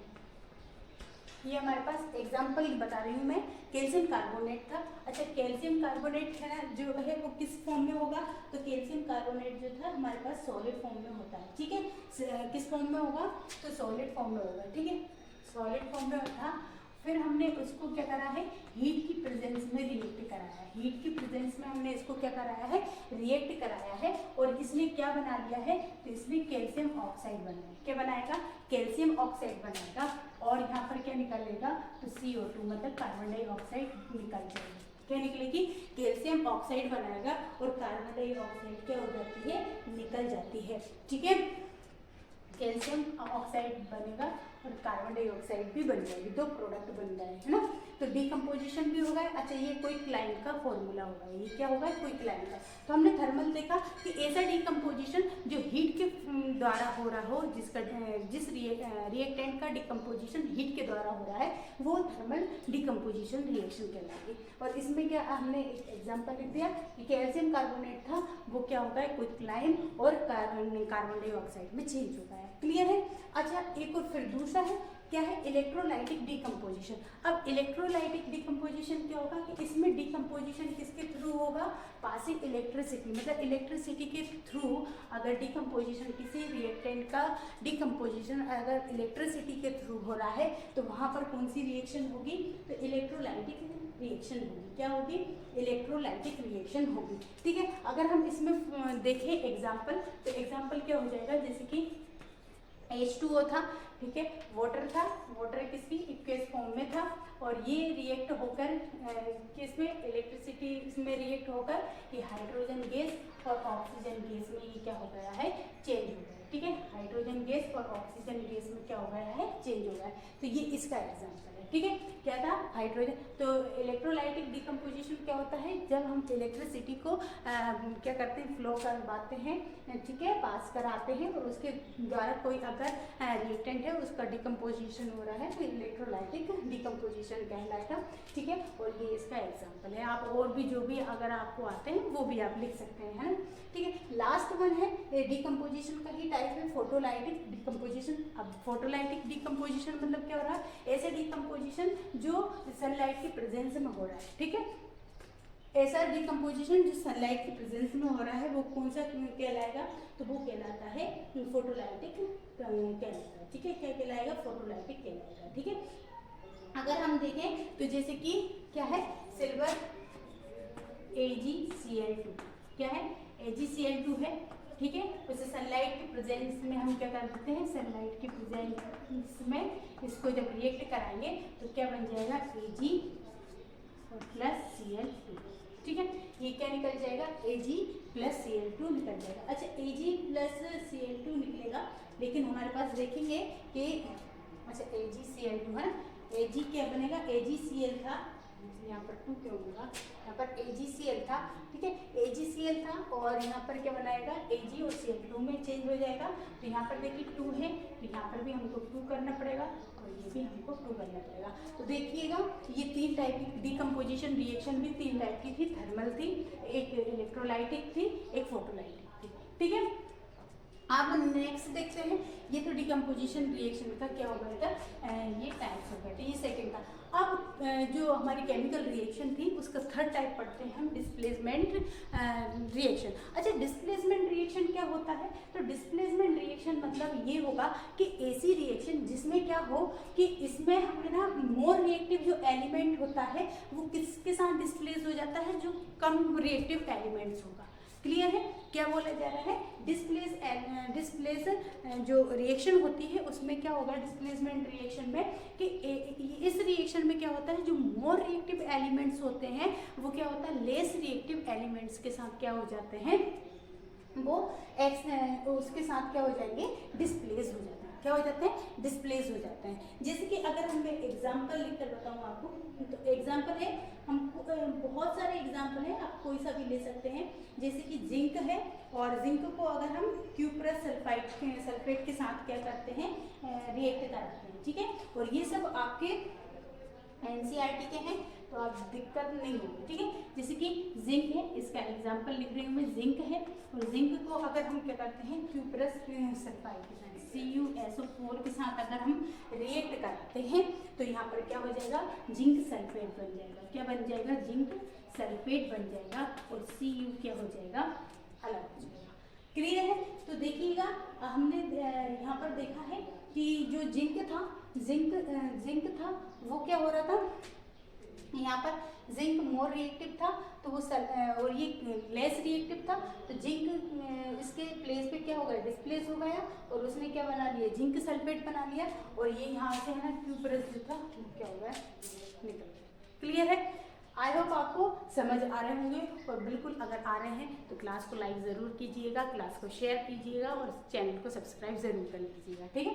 ये हमारे पास एग्जाम्पल बता रही हूँ मैं, कैल्शियम कार्बोनेट था। अच्छा, कैल्शियम कार्बोनेट है ना जो है वो किस फॉर्म में होगा, तो कैल्शियम कार्बोनेट जो था हमारे पास सॉलिड फॉर्म में होता है। ठीक है, किस फॉर्म में होगा, तो सॉलिड फॉर्म में होगा। ठीक है, सॉलिड फॉर्म में था, फिर हमने उसको क्या करा है, हीट की प्रेजेंस में रिएक्ट कराया है। हीट की प्रेजेंस में हमने इसको क्या कराया है, रिएक्ट कराया है। और इसने क्या बना लिया है, तो इसने कैल्शियम ऑक्साइड बनाया। क्या बनाएगा, कैल्शियम ऑक्साइड बनाएगा। और यहाँ पर क्या निकलेगा, तो CO2 मतलब कार्बन डाइऑक्साइड निकल जाएगी। क्या निकलेगी, कैल्शियम ऑक्साइड बनाएगा और कार्बन डाइऑक्साइड क्या हो जाती है, निकल जाती है। ठीक है, कैल्शियम ऑक्साइड बनेगा और कार्बन डाइऑक्साइड भी बन जाएगी, दो प्रोडक्ट बन गए, है ना। तो डिकम्पोजिशन भी होगा। अच्छा, ये कोई क्लाइंट का फॉर्मूला होगा, ये क्या होगा, कोई क्लाइंट का। तो हमने थर्मल देखा कि ऐसा डिकम्पोजिशन जो हीट के द्वारा हो रहा हो, जिस रिएक्टेंट का डिकम्पोजिशन हीट के द्वारा हो रहा है, वो थर्मल डिकम्पोजिशन रिएक्शन कहलाएगी। और इसमें क्या हमने एक एग्जाम्पल लिख दिया कि कैल्शियम कार्बोनेट था, वो क्या होता है, क्विकलाइन और कार्बन डाइऑक्साइड में चेंज होता है। क्लियर है। अच्छा, एक और फिर दूसरा है, क्या है, इलेक्ट्रोलाइटिक डिकम्पोजिशन। अब इलेक्ट्रोलाइटिक डिकम्पोजिशन क्या होगा कि इसमें डिकम्पोजिशन किसके थ्रू होगा, पासिंग इलेक्ट्रिसिटी, मतलब इलेक्ट्रिसिटी के थ्रू अगर डिकम्पोजिशन, किसी रिएक्टेंट का डिकम्पोजिशन अगर इलेक्ट्रिसिटी के थ्रू हो रहा है, तो वहाँ पर कौन सी रिएक्शन होगी, तो इलेक्ट्रोलाइटिक रिएक्शन होगी। क्या होगी, इलेक्ट्रोलाइटिक रिएक्शन होगी। ठीक है, अगर हम इसमें देखें एग्जाम्पल, तो एग्जाम्पल क्या हो जाएगा, जैसे कि H2O था, ठीक है, वाटर था, वाटर किसकी इक्वेस फॉर्म में था, और ये रिएक्ट होकर किसमें, इलेक्ट्रिसिटी इसमें रिएक्ट होकर ये हाइड्रोजन गैस और ऑक्सीजन गैस में ये क्या हो गया है, चेंज हो गया है। ठीक है, हाइड्रोजन गैस और ऑक्सीजन गैस में क्या हो गया है, चेंज हो गया है। तो ये इसका एग्जाम्पल है। ठीक है, क्या था, हाइड्रोजन। तो इलेक्ट्रोलाइटिक डिकम्पोजिशन क्या होता है, जब हम इलेक्ट्रिसिटी को क्या करते हैं, फ्लो करवाते हैं, ठीक है, पास कराते हैं, और उसके द्वारा कोई अगर रिएक्टेंट है उसका डिकम्पोजिशन हो रहा है, तो इलेक्ट्रोलाइटिक डिकम्पोजिशन कहलाएगा। ठीक है, और ये इसका एग्जाम्पल है। आप और भी जो भी अगर आपको आते हैं वो भी आप लिख सकते हैं, है ना। ठीक है, लास्ट वन है डिकम्पोजिशन का ही टाइप है, फोटोलाइटिक डिकम्पोजिशन। अब फोटोलाइटिक डिकम्पोजिशन मतलब क्या हो रहा है, ऐसे डिकम्पोजिशन जो सनलाइट की प्रेजेंस में हो रहा है। ठीक है, ऐसा डिकम्पोजिशन जो सनलाइट की प्रेजेंस में हो रहा है, वो कौन सा कहलाएगा, तो वो कहलाता है फोटोलाइटिक कहलाता है। ठीक है, क्या कहलाएगा, फोटोलाइटिक कहलाएगा। ठीक है, अगर हम देखें तो जैसे कि क्या है, सिल्वर AgCl2, क्या है, AgCl2 है। ठीक है, उसे सनलाइट की प्रेजेंस में हम क्या कर देते हैं, सनलाइट की प्रेजेंस में इसको जब रिएक्ट कराएंगे तो क्या बन जाएगा, Ag प्लस Cl2। ठीक है, ये क्या निकल जाएगा, Ag प्लस Cl2 निकल जाएगा। अच्छा, Ag प्लस Cl2 निकलेगा, लेकिन हमारे पास देखेंगे कि अच्छा AgCl2 है, Ag क्या बनेगा, AgCl था, यहाँ पर 2 क्यों होगा, यहाँ पर AgCl था। ठीक है, AgCl था, और यहाँ पर क्या बनाएगा, Ag और Cl2 में चेंज हो जाएगा। तो यहाँ पर देखिए 2 है, तो यहाँ पर भी हमको 2 करना पड़ेगा, और ये भी हमको 2 करना पड़ेगा। तो देखिएगा, ये 3 टाइप की डिकम्पोजिशन रिएक्शन भी 3 टाइप की थी, थर्मल थी, एक इलेक्ट्रोलाइटिक थी, एक फोटोलाइटिक थी। ठीक है, आप नेक्स्ट देखते हैं, ये तो डिकम्पोजिशन रिएक्शन का क्या हो गया था, ये टाइप्स हो गए थे, ये सेकंड था। अब जो हमारी केमिकल रिएक्शन थी उसका थर्ड टाइप पढ़ते हैं हम, डिस्प्लेसमेंट रिएक्शन। अच्छा, डिस्प्लेसमेंट रिएक्शन क्या होता है, तो डिस्प्लेसमेंट रिएक्शन मतलब ये होगा कि ऐसी रिएक्शन जिसमें क्या हो कि इसमें हमें ना मोर रिएक्टिव जो एलिमेंट होता है वो किसके साथ डिस्प्लेस हो जाता है, जो कम रिएक्टिव एलिमेंट्स होगा। क्लियर है, क्या बोला जा रहा है, डिस्प्लेस जो रिएक्शन होती है उसमें क्या होगा, डिस्प्लेसमेंट रिएक्शन में कि इस रिएक्शन में क्या होता है, जो मोर रिएक्टिव एलिमेंट्स होते हैं वो क्या होता है, लेस रिएक्टिव एलिमेंट्स के साथ क्या हो जाते हैं, वो उसके साथ क्या हो जाएंगे, डिस्प्लेस हो जाते हैं। क्या हो जाते हैं, डिस्प्लेस हो जाते हैं। जैसे कि अगर हम एग्जाम्पल लिखकर बताऊँ आपको, तो एग्जाम्पल है, हमको बहुत सारे एग्जाम्पल हैं, आप कोई सा भी ले सकते हैं। जैसे कि जिंक है, और जिंक को अगर हम क्यूप्रस सल्फेट के साथ क्या करते हैं, रिएक्ट कराते हैं। ठीक है, और ये सब आपके NCERT के हैं, तो आप दिक्कत नहीं होगी। ठीक है, जैसे कि जिंक है, इसका एग्जाम्पल लिख रही हूँ मैं, जिंक है, और जिंक को अगर हम क्या करते हैं, क्यूप्रस सल्फाइड के साथ CuSO4 के साथ अगर हम रिएक्ट कराते हैं, तो यहाँ पर क्या हो जाएगा, जिंक सल्फेट बन जाएगा। क्या बन जाएगा, जिंक सल्फेट बन जाएगा, और Cu क्या हो जाएगा, अलग हो जाएगा। क्लियर है, तो देखिएगा, हमने यहाँ पर देखा है कि जो जिंक था जिंक था वो क्या हो रहा था, यहाँ पर जिंक मोर रिएक्टिव था तो वो और ये लेस रिएक्टिव था, तो जिंक इसके प्लेस पे क्या हो गया, डिस्प्लेस हो गया और उसने क्या बना लिया, जिंक सल्फेट बना लिया और ये यहाँ से है ना क्यूप्रस जो था क्या हो गया, निकल गया। क्लियर है? आई होप आपको समझ आ रहे होंगे और बिल्कुल अगर आ रहे हैं तो क्लास को लाइक ज़रूर कीजिएगा, क्लास को शेयर कीजिएगा और चैनल को सब्सक्राइब ज़रूर कर लीजिएगा। ठीक है,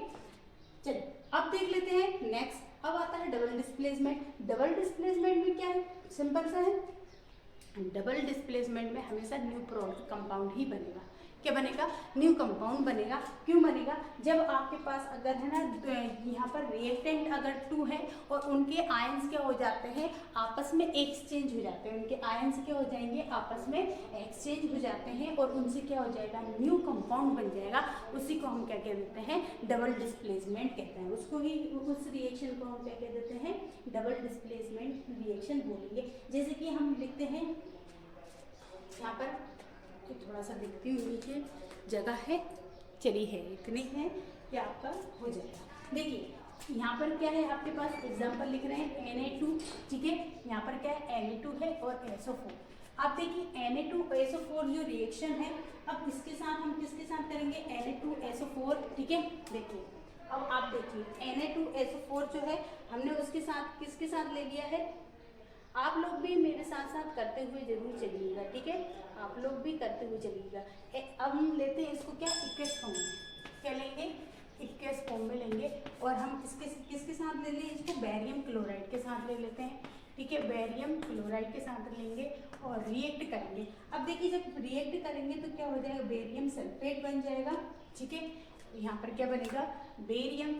चलिए अब देख लेते हैं नेक्स्ट। अब आता है डबल डिस्प्लेसमेंट। डबल डिस्प्लेसमेंट में क्या है, सिंपल सा है, डबल डिस्प्लेसमेंट में हमेशा न्यू प्रोडक्ट कंपाउंड ही बनेगा। क्या बनेगा, न्यू कंपाउंड बनेगा। क्यों बनेगा, जब आपके पास अगर है ना यहाँ पर रिएक्टेंट अगर 2 है और उनके आयंस क्या हो जाते हैं, आपस में एक्सचेंज हो जाते हैं, उनके आयंस क्या हो जाएंगे, आपस में एक्सचेंज हो जाते हैं और उनसे क्या हो जाएगा, न्यू कंपाउंड बन जाएगा। उसी को हम क्या कह देते हैं, डबल डिस्प्लेसमेंट कहते हैं। उसको ही, उस रिएक्शन को हम क्या कह देते हैं, डबल डिस्प्लेसमेंट रिएक्शन बोलेंगे। जैसे कि हम लिखते हैं यहाँ पर, तो थोड़ा सा देखती हूँ नीचे जगह है, चली है इतनी है कि आपका हो जाएगा। देखिए यहाँ पर क्या है, आपके पास एग्जांपल लिख रहे हैं Na2, ठीक है, यहाँ पर क्या है Na2 है और SO4। आप देखिए Na2 SO4 जो रिएक्शन है, अब इसके साथ हम किसके साथ करेंगे, Na2 SO4, ठीक है। देखिए अब आप देखिए Na2 SO4 जो है हमने उसके साथ किसके साथ ले लिया है, आप लोग भी मेरे साथ साथ करते हुए जरूर चलिएगा, ठीक है, आप लोग भी करते हुए चलिएगा। अब हम लेते हैं इसको क्या, इक्वेस फॉर्म में, क्या लेंगे, इक्वेस फॉर्म में लेंगे और हम किसके साथ ले लें, इसको बेरियम क्लोराइड के साथ ले लेते हैं, ठीक है, बेरियम क्लोराइड के साथ लेंगे और रिएक्ट करेंगे। अब देखिए जब रिएक्ट करेंगे तो क्या हो जाएगा, बेरियम सल्फेट बन जाएगा, ठीक है। यहाँ पर क्या बनेगा, बेरियम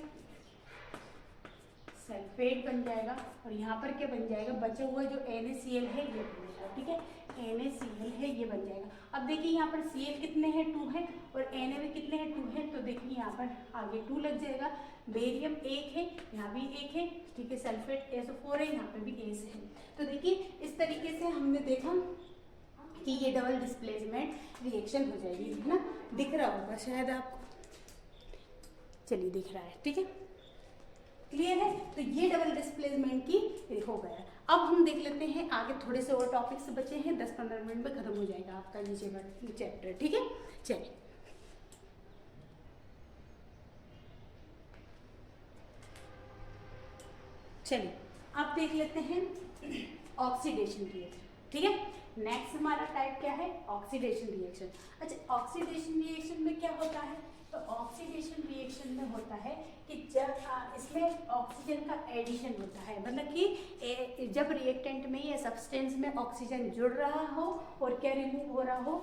सल्फेट बन जाएगा और यहाँ पर क्या बन जाएगा, बचा हुआ जो NaCl है ये बन जाएगा, ठीक है, NaCl है ये बन जाएगा। अब देखिए यहाँ पर Cl कितने हैं, 2 है और Na में कितने हैं, 2 है, तो देखिए यहाँ पर आगे 2 लग जाएगा। बेरियम 1 है, यहाँ भी 1 है, ठीक है, सल्फेट SO4 है, यहाँ पे भी एस है। तो देखिए इस तरीके से हमने देखा कि ये डबल डिस्प्लेसमेंट रिएक्शन हो जाएगी, है ना, दिख रहा होगा शायद आपको, चलिए दिख रहा है, ठीक है, क्लियर है। तो ये डबल डिस्प्लेसमेंट की हो गया। अब हम देख लेते हैं आगे, थोड़े से और टॉपिक्स बचे हैं, 10-15 मिनट में खत्म हो जाएगा आपका ये चैप्टर, ठीक है। चलिए अब देख लेते हैं ऑक्सीडेशन रिएक्शन, ठीक है। नेक्स्ट हमारा टाइप क्या है, ऑक्सीडेशन रिएक्शन। अच्छा, ऑक्सीडेशन रिएक्शन में क्या होता है, तो ऑक्सीडेशन रिएक्शन में होता है कि जब इसमें ऑक्सीजन का एडिशन होता है, मतलब कि जब रिएक्टेंट में या सब्सटेंस में ऑक्सीजन जुड़ रहा हो और क्या रिमूव हो रहा हो,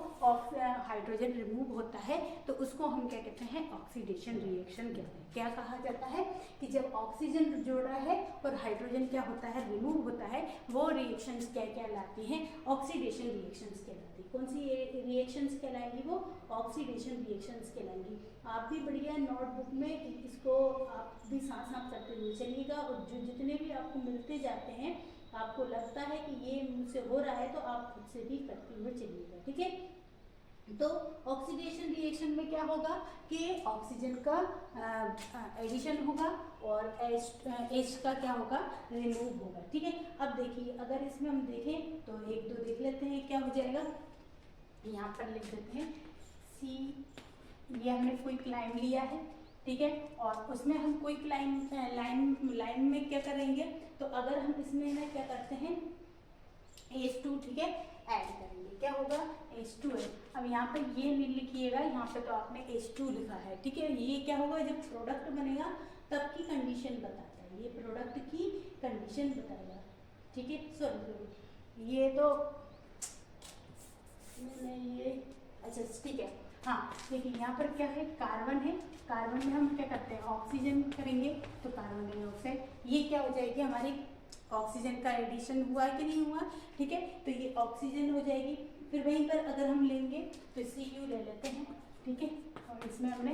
हाइड्रोजन रिमूव होता है, तो उसको हम क्या कहते हैं, ऑक्सीडेशन रिएक्शन कहते हैं। क्या कहा जाता है कि जब ऑक्सीजन जुड़ रहा है और हाइड्रोजन क्या होता है, रिमूव होता है, वो रिएक्शंस क्या कहलाती हैं, ऑक्सीडेशन रिएक्शंस कहलाती है। कौन सी रिएक्शंस कहलाएंगी, वो ऑक्सीडेशन रिएक्शंस कहलाएंगी। आप भी बढ़िया नोटबुक में इसको आप भी साथ साथ करते हुए चलिएगा और जो जितने भी आपको मिलते जाते हैं, आपको लगता है कि ये मुझसे हो रहा है, तो आप खुद से भी करते हुए चलिएगा, ठीक है। तो ऑक्सीडेशन रिएक्शन में क्या होगा कि ऑक्सीजन का एडिशन होगा और H का क्या होगा, रिमूव होगा, ठीक है। अब देखिए अगर इसमें हम देखें तो 1-2 देख लेते हैं क्या हो जाएगा। यहाँ पर लिख देते हैं C, ये हमने क्विक लाइन लिया है, ठीक है, और उसमें हम क्विक लाइन में क्या करेंगे, तो अगर हम इसमें ना क्या करते हैं H2, ठीक है, ऐड करेंगे, क्या होगा, H2 है। अब यहाँ पर ये नहीं लिखिएगा, यहाँ पे तो आपने H2 लिखा है, ठीक है। ये क्या होगा, जब प्रोडक्ट बनेगा तब की कंडीशन बताता है, ये प्रोडक्ट की कंडीशन बताएगा, ठीक है। सॉरी ये तो ये, अच्छा ठीक है, हाँ देखिए यहाँ पर क्या है, कार्बन है, कार्बन में हम क्या करते हैं, ऑक्सीजन करेंगे तो कार्बन डाइऑक्साइड, ये क्या हो जाएगी हमारी, ऑक्सीजन का एडिशन हुआ कि नहीं हुआ, ठीक है, तो ये ऑक्सीजन हो जाएगी। फिर वहीं पर अगर हम लेंगे तो Cu ले लेते हैं, ठीक है, और इसमें हमने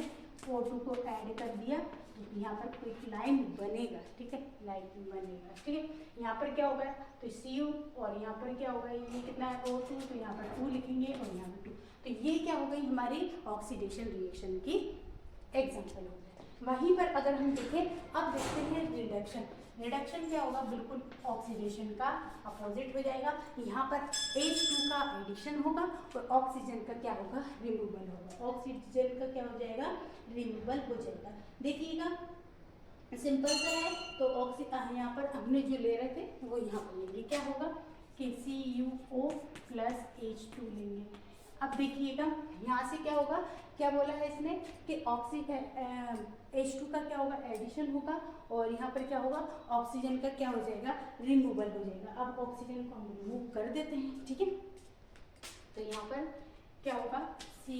O2 को ऐड कर दिया, तो यहाँ पर क्विक लाइन बनेगा, ठीक है, लाइन बनेगा, ठीक है। यहाँ पर क्या होगा, तो Cu और यहाँ पर क्या होगा, ये कितना है O2, तो यहाँ पर 2 लिखेंगे और यहाँ पर 2, तो ये क्या हो गई हमारी ऑक्सीडेशन रिएक्शन की एग्जाम्पल हो गया। वहीं पर अगर हम देखें, अब देखते हैं रिडक्शन। रिडक्शन क्या होगा, बिल्कुल ऑक्सीडेशन का अपोजिट हो जाएगा। यहाँ पर H2 का एडिशन होगा और ऑक्सीजन का क्या होगा, रिमूवल होगा। ऑक्सीजन का क्या हो जाएगा, रिमूवल हो जाएगा। देखिएगा सिंपल सा है। तो यहाँ पर हमने जो ले रहे थे वो यहाँ पर लेंगे, क्या होगा कि CuO प्लस H2 लेंगे। अब देखिएगा यहाँ से क्या होगा, क्या बोला है इसने कि H2 का क्या होगा, एडिशन होगा और यहाँ पर क्या होगा, ऑक्सीजन का क्या हो जाएगा, रिमूवल हो जाएगा। अब ऑक्सीजन को हम रिमूव कर देते हैं, ठीक है। तो यहाँ पर क्या होगा, Cu,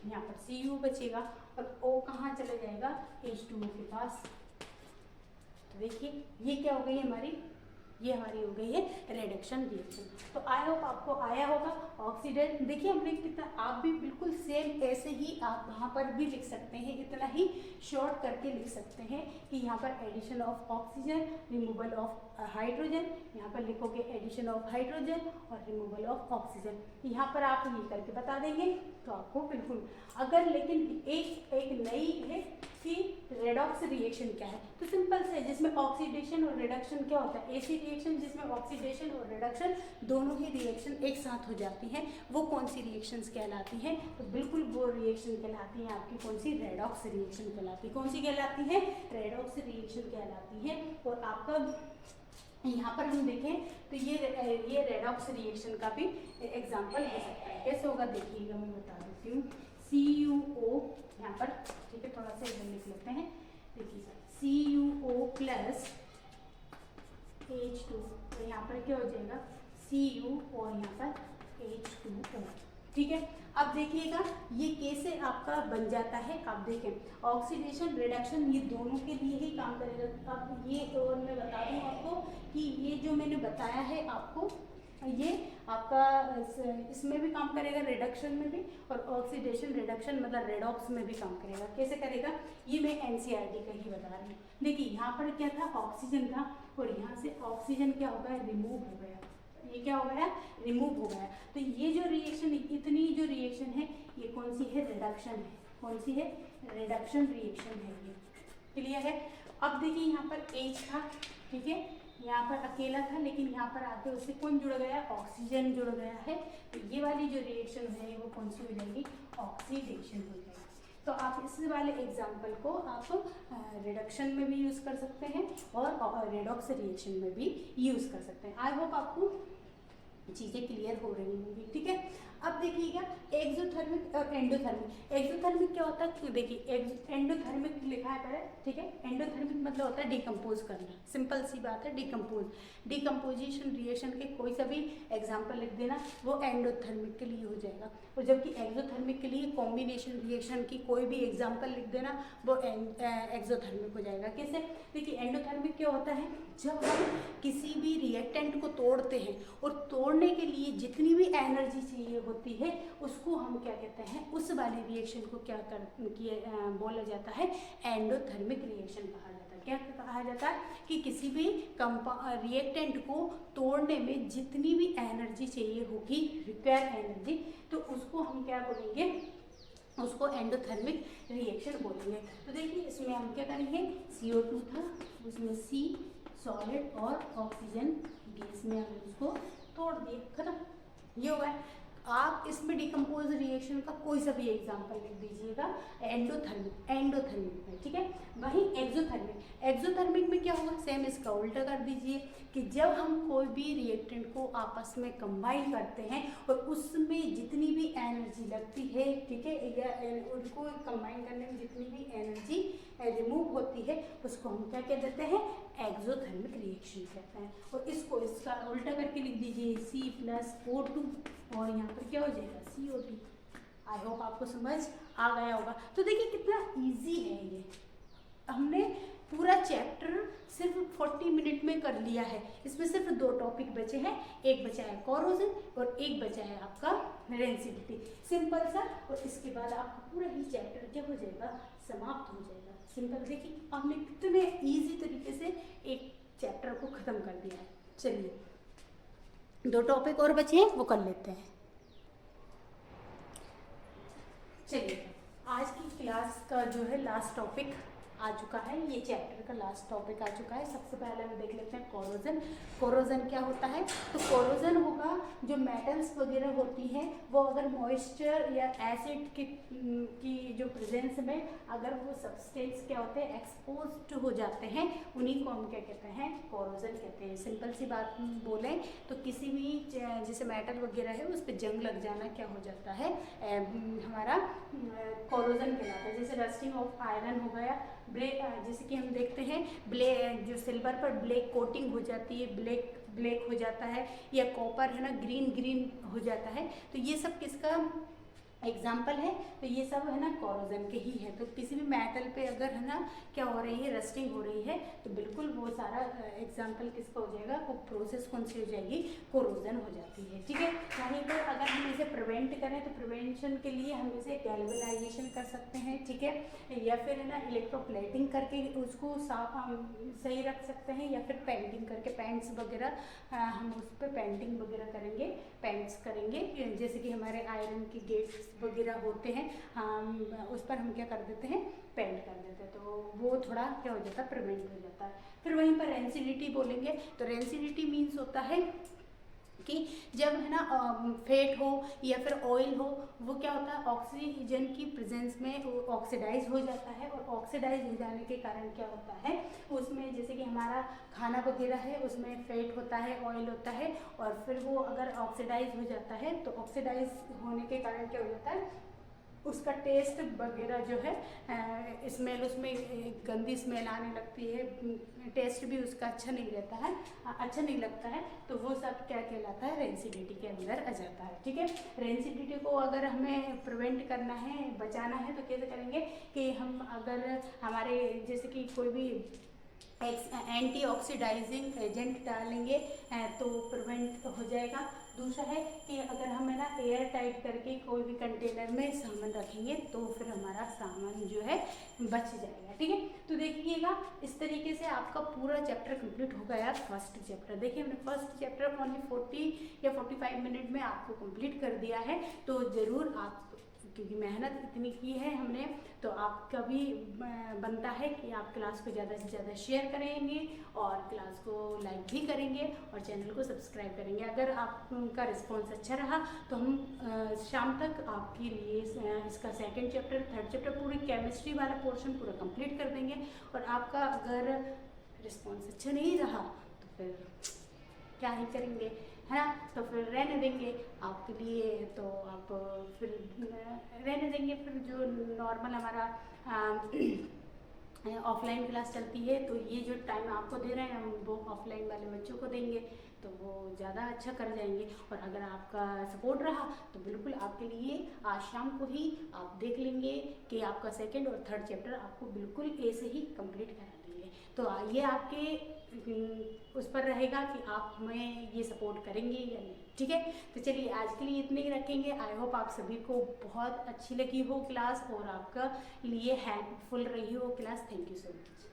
यहाँ पर Cu बचेगा और O कहाँ चला जाएगा, H2O के पास। तो देखिए ये क्या हो गई हमारी, ये हमारी हो गई है रिडक्शन रिएक्शन। तो आई होप आपको आया होगा। ऑक्सीडेंट देखिए हमने कितना, आप भी बिल्कुल सेम ऐसे ही आप वहाँ पर भी लिख सकते हैं, इतना ही शॉर्ट करके लिख सकते हैं कि यहाँ पर addition of oxygen, removal of hydrogen, यहाँ पर लिखोगे एडिशन ऑफ हाइड्रोजन और रिमूवल ऑफ ऑक्सीजन। यहाँ पर आप ये करके बता देंगे तो आपको बिल्कुल। अगर लेकिन एक नई है कि रेडॉक्स रिएक्शन क्या है, तो सिंपल से जिसमें ऑक्सीडेशन और रिडक्शन क्या होता है, ऐसी रिएक्शन जिसमें ऑक्सीडेशन और रिडक्शन दोनों ही रिएक्शन एक साथ हो जाती हैं, वो कौन सी रिएक्शंस कहलाती हैं, तो बिल्कुल वो रिएक्शन कहलाती है आपकी कौन सी, रेडॉक्स रिएक्शन कहलाती है। कौन सी कहलाती है, रेडॉक्स रिएक्शन कहलाती है। और आपका यहाँ पर हम देखें तो ये रेडॉक्स रिएक्शन का भी एग्जाम्पल हो सकता है। कैसे होगा देखिएगा, मैं बता देती हूँ। CuO यहाँ पर, ठीक है, थोड़ा सा इधर लिख लेते हैं। देखिए CuO प्लस H2, तो यहाँ पर क्या हो जाएगा, Cu और यहाँ पर H2O, ठीक है। अब देखिएगा ये कैसे आपका बन जाता है, आप देखें ऑक्सीडेशन रिडक्शन ये दोनों के लिए ही काम करेगा। अब ये और मैं बता दूँ आपको कि ये जो मैंने बताया है आपको, ये आपका इसमें भी काम करेगा, रिडक्शन में भी, और ऑक्सीडेशन रिडक्शन मतलब रेडॉक्स में भी काम करेगा। कैसे करेगा, ये मैं NCERT का ही बता रही हूँ। देखिए यहाँ पर क्या था, ऑक्सीजन था और यहाँ से ऑक्सीजन क्या हो गया, रिमूव हो गया। ये क्या हो गया, रिमूव हो गया। तो ये जो रिएक्शन, इतनी जो रिएक्शन है ये कौन सी है, रिडक्शन है। कौन सी है, रिडक्शन रिएक्शन है ये। क्लियर है। अब देखिए यहाँ पर H था, ठीक है, यहाँ पर अकेला था, लेकिन यहाँ पर आके उससे कौन जुड़ गया, ऑक्सीजन जुड़ गया है। तो ये वाली जो रिएक्शन है वो कौन सी हो जाएगी, ऑक्सीडेशन हो जाएगी। तो आप इस वाले एग्जाम्पल को आप रिडक्शन में भी यूज़ कर सकते हैं और रेडॉक्स रिएक्शन में भी यूज़ कर सकते हैं। आई होप आपको चीज़ें क्लियर हो रही होंगी, ठीक है। अब देखिएगा एक्सोथर्मिक और एंडोथर्मिक। एक्सोथर्मिक क्या होता है, देखिए एंडोथर्मिक लिखा है पहले, ठीक है। एंडोथर्मिक मतलब होता है डिकम्पोज करना, सिंपल सी बात है, डिकम्पोजिशन रिएक्शन के कोई सा भी एग्जाम्पल लिख देना, वो एंडोथर्मिक के लिए हो जाएगा। और जबकि एक्सोथर्मिक के लिए कॉम्बिनेशन रिएक्शन की कोई भी एग्जाम्पल लिख देना, वो एक्सोथर्मिक हो जाएगा। कैसे, देखिए एंडोथर्मिक क्या होता है, जब हम किसी भी रिएक्टेंट को तोड़ते हैं और तोड़ने के लिए जितनी भी एनर्जी चाहिए होती है उसको हम क्या कहते हैं, उस वाली रिएक्शन को क्या बोला जाता है, एंडोथर्मिक रिएक्शन कहा जाता है। क्या कहा जाता है कि किसी भी रिएक्टेंट को तोड़ने में जितनी भी एनर्जी चाहिए होगी, रिक्वायर एनर्जी, तो उसको हम क्या बोलेंगे, उसको एंडोथर्मिक रिएक्शन बोलेंगे। तो देखिए इसमें हम क्या करेंगे, CO2 था, उसमें C सॉलिड और ऑक्सीजन गैस में हम उसको तोड़ दिए, खत्म, ये होगा। आप इसमें डिकम्पोज रिएक्शन का कोई सा भी एग्जांपल लिख दीजिएगा एंडोथर्मिक में, ठीक है। वहीं एक्सोथर्मिक में क्या होगा, सेम इसका उल्टा कर दीजिए कि जब हम कोई भी रिएक्टेंट को आपस में कंबाइन करते हैं और उसमें जितनी भी एनर्जी लगती है, ठीक है, या उनको कंबाइन करने में जितनी भी एनर्जी रिमूव होती है उसको हम क्या कह देते हैं, एक्सोथर्मिक रिएक्शन कहते हैं। और इसको इसका उल्टा करके लिख दीजिए C+O2 और यहाँ पर क्या हो जाएगा, CO2। आई होप आपको समझ आ गया होगा। तो देखिए कितना इजी है ये, हमने पूरा चैप्टर सिर्फ 40 मिनट में कर लिया है। इसमें सिर्फ 2 टॉपिक बचे हैं, एक बचा है कोरोजन और एक बचा है आपका रेंसिडिटी, सिंपल सा। और इसके बाद आपका पूरा ही चैप्टर क्या हो जाएगा, समाप्त हो जाएगा। सिंपल, देखिए हमने कितने इजी तरीके से एक चैप्टर को ख़त्म कर दिया है। चलिए 2 टॉपिक और बचे हैं, वो कर लेते हैं। चलिए आज की क्लास का जो है लास्ट टॉपिक आ चुका है, ये चैप्टर का लास्ट टॉपिक आ चुका है। सबसे पहले हम देख लेते हैं कोरोजन। कोरोजन क्या होता है? तो कोरोजन होगा जो मेटल्स वगैरह होती हैं वो अगर मॉइस्चर या एसिड की जो प्रेजेंस में अगर वो सब्सटेंस क्या होते हैं एक्सपोज्ड हो जाते हैं, उन्हीं को हम क्या कहते हैं? कोरोजन कहते हैं। सिंपल सी बात बोलें तो किसी भी जैसे मेटल वगैरह है उस पर जंग लग जाना क्या हो जाता है? हमारा कोरोजन कहलाता है। जैसे रस्टिंग ऑफ आयरन हो गया, ब्लैक, जैसे कि हम देखते हैं ब्लैक जो सिल्वर पर ब्लैक कोटिंग हो जाती है, ब्लैक हो जाता है, या कॉपर है ना ग्रीन हो जाता है। तो ये सब किसका एग्जाम्पल है? तो ये सब है ना कोरोजन के ही है। तो किसी भी मेटल पे अगर है ना क्या हो रही है, रस्टिंग हो रही है, तो बिल्कुल वो सारा एग्जाम्पल किसका हो जाएगा? वो प्रोसेस कौन सी हो जाएगी? कोरोजन हो जाती है। ठीक है, वहीं पर अगर हम इसे प्रिवेंट करें तो प्रिवेंशन के लिए हम इसे गैल्वेनाइजेशन कर सकते हैं, ठीक है, या फिर है ना इलेक्ट्रोप्लेटिंग करके उसको सही रख सकते हैं, या फिर पेंटिंग करके पेंट्स वगैरह हम उस पर पेंटिंग वगैरह करेंगे, पेंट्स करेंगे। जैसे कि हमारे आयरन की गेट्स वगैरह होते हैं, हम उस पर हम क्या कर देते हैं? पेंट कर देते हैं, तो वो थोड़ा क्या हो जाता है? प्रिवेंट हो जाता है। फिर वहीं पर रेंसिडिटी बोलेंगे, तो रेंसिडिटी मीन्स होता है कि जब है ना फैट हो या फिर ऑयल हो, वो क्या होता है? ऑक्सीजन की प्रेजेंस में वो ऑक्सीडाइज हो जाता है, और ऑक्सीडाइज हो जाने के कारण क्या होता है? उसमें जैसे कि हमारा खाना वगैरह है उसमें फैट होता है, ऑयल होता है, और फिर वो अगर ऑक्सीडाइज हो जाता है तो ऑक्सीडाइज होने के कारण क्या हो जाता है? उसका टेस्ट वगैरह जो है स्मेल, उसमें गंदी स्मेल आने लगती है, टेस्ट भी उसका अच्छा नहीं रहता है, अच्छा नहीं लगता है। तो वो सब क्या कहलाता है? रेंसिडिटी के अंदर आ जाता है। ठीक है, रेंसिडिटी को अगर हमें प्रिवेंट करना है, बचाना है, तो कैसे करेंगे कि हम अगर हमारे जैसे कि कोई भी एंटी ऑक्सीडाइजिंग एजेंट डालेंगे तो प्रिवेंट हो जाएगा। दूसरा है कि अगर हम है ना एयर टाइट करके कोई भी कंटेनर में सामान रखेंगे तो फिर हमारा सामान जो है बच जाएगा। ठीक है, तो देखिएगा इस तरीके से आपका पूरा चैप्टर कंप्लीट हो गया। फर्स्ट चैप्टर देखिए, हमने फर्स्ट चैप्टर ओनली 40 या 45 मिनट में आपको कंप्लीट कर दिया है। तो ज़रूर आप, क्योंकि मेहनत इतनी की है हमने, तो आपका भी बनता है कि आप क्लास को ज़्यादा से ज़्यादा शेयर करेंगे और क्लास को लाइक भी करेंगे और चैनल को सब्सक्राइब करेंगे। अगर आपका रिस्पांस अच्छा रहा तो हम शाम तक आपके लिए इसका सेकंड चैप्टर, थर्ड चैप्टर, पूरी केमिस्ट्री वाला पोर्शन पूरा कंप्लीट कर देंगे। और आपका अगर रिस्पांस अच्छा नहीं रहा तो फिर क्या ही करेंगे, है ना? तो फिर रहने देंगे आपके लिए, तो आप फिर रहने देंगे। फिर जो नॉर्मल हमारा ऑफलाइन क्लास चलती है, तो ये जो टाइम आपको दे रहे हैं हम वो ऑफलाइन वाले बच्चों को देंगे, तो वो ज़्यादा अच्छा कर जाएंगे। और अगर आपका सपोर्ट रहा तो बिल्कुल आपके लिए आज शाम को ही आप देख लेंगे कि आपका सेकंड और थर्ड चैप्टर आपको बिल्कुल ऐसे ही कंप्लीट करा देंगे। तो ये आपके उस पर रहेगा कि आप हमें ये सपोर्ट करेंगे या नहीं। ठीक है, तो चलिए आज के लिए इतने ही रखेंगे। आई होप आप सभी को बहुत अच्छी लगी हो क्लास और आपका लिए हेल्पफुल रही हो class. Thank you so much.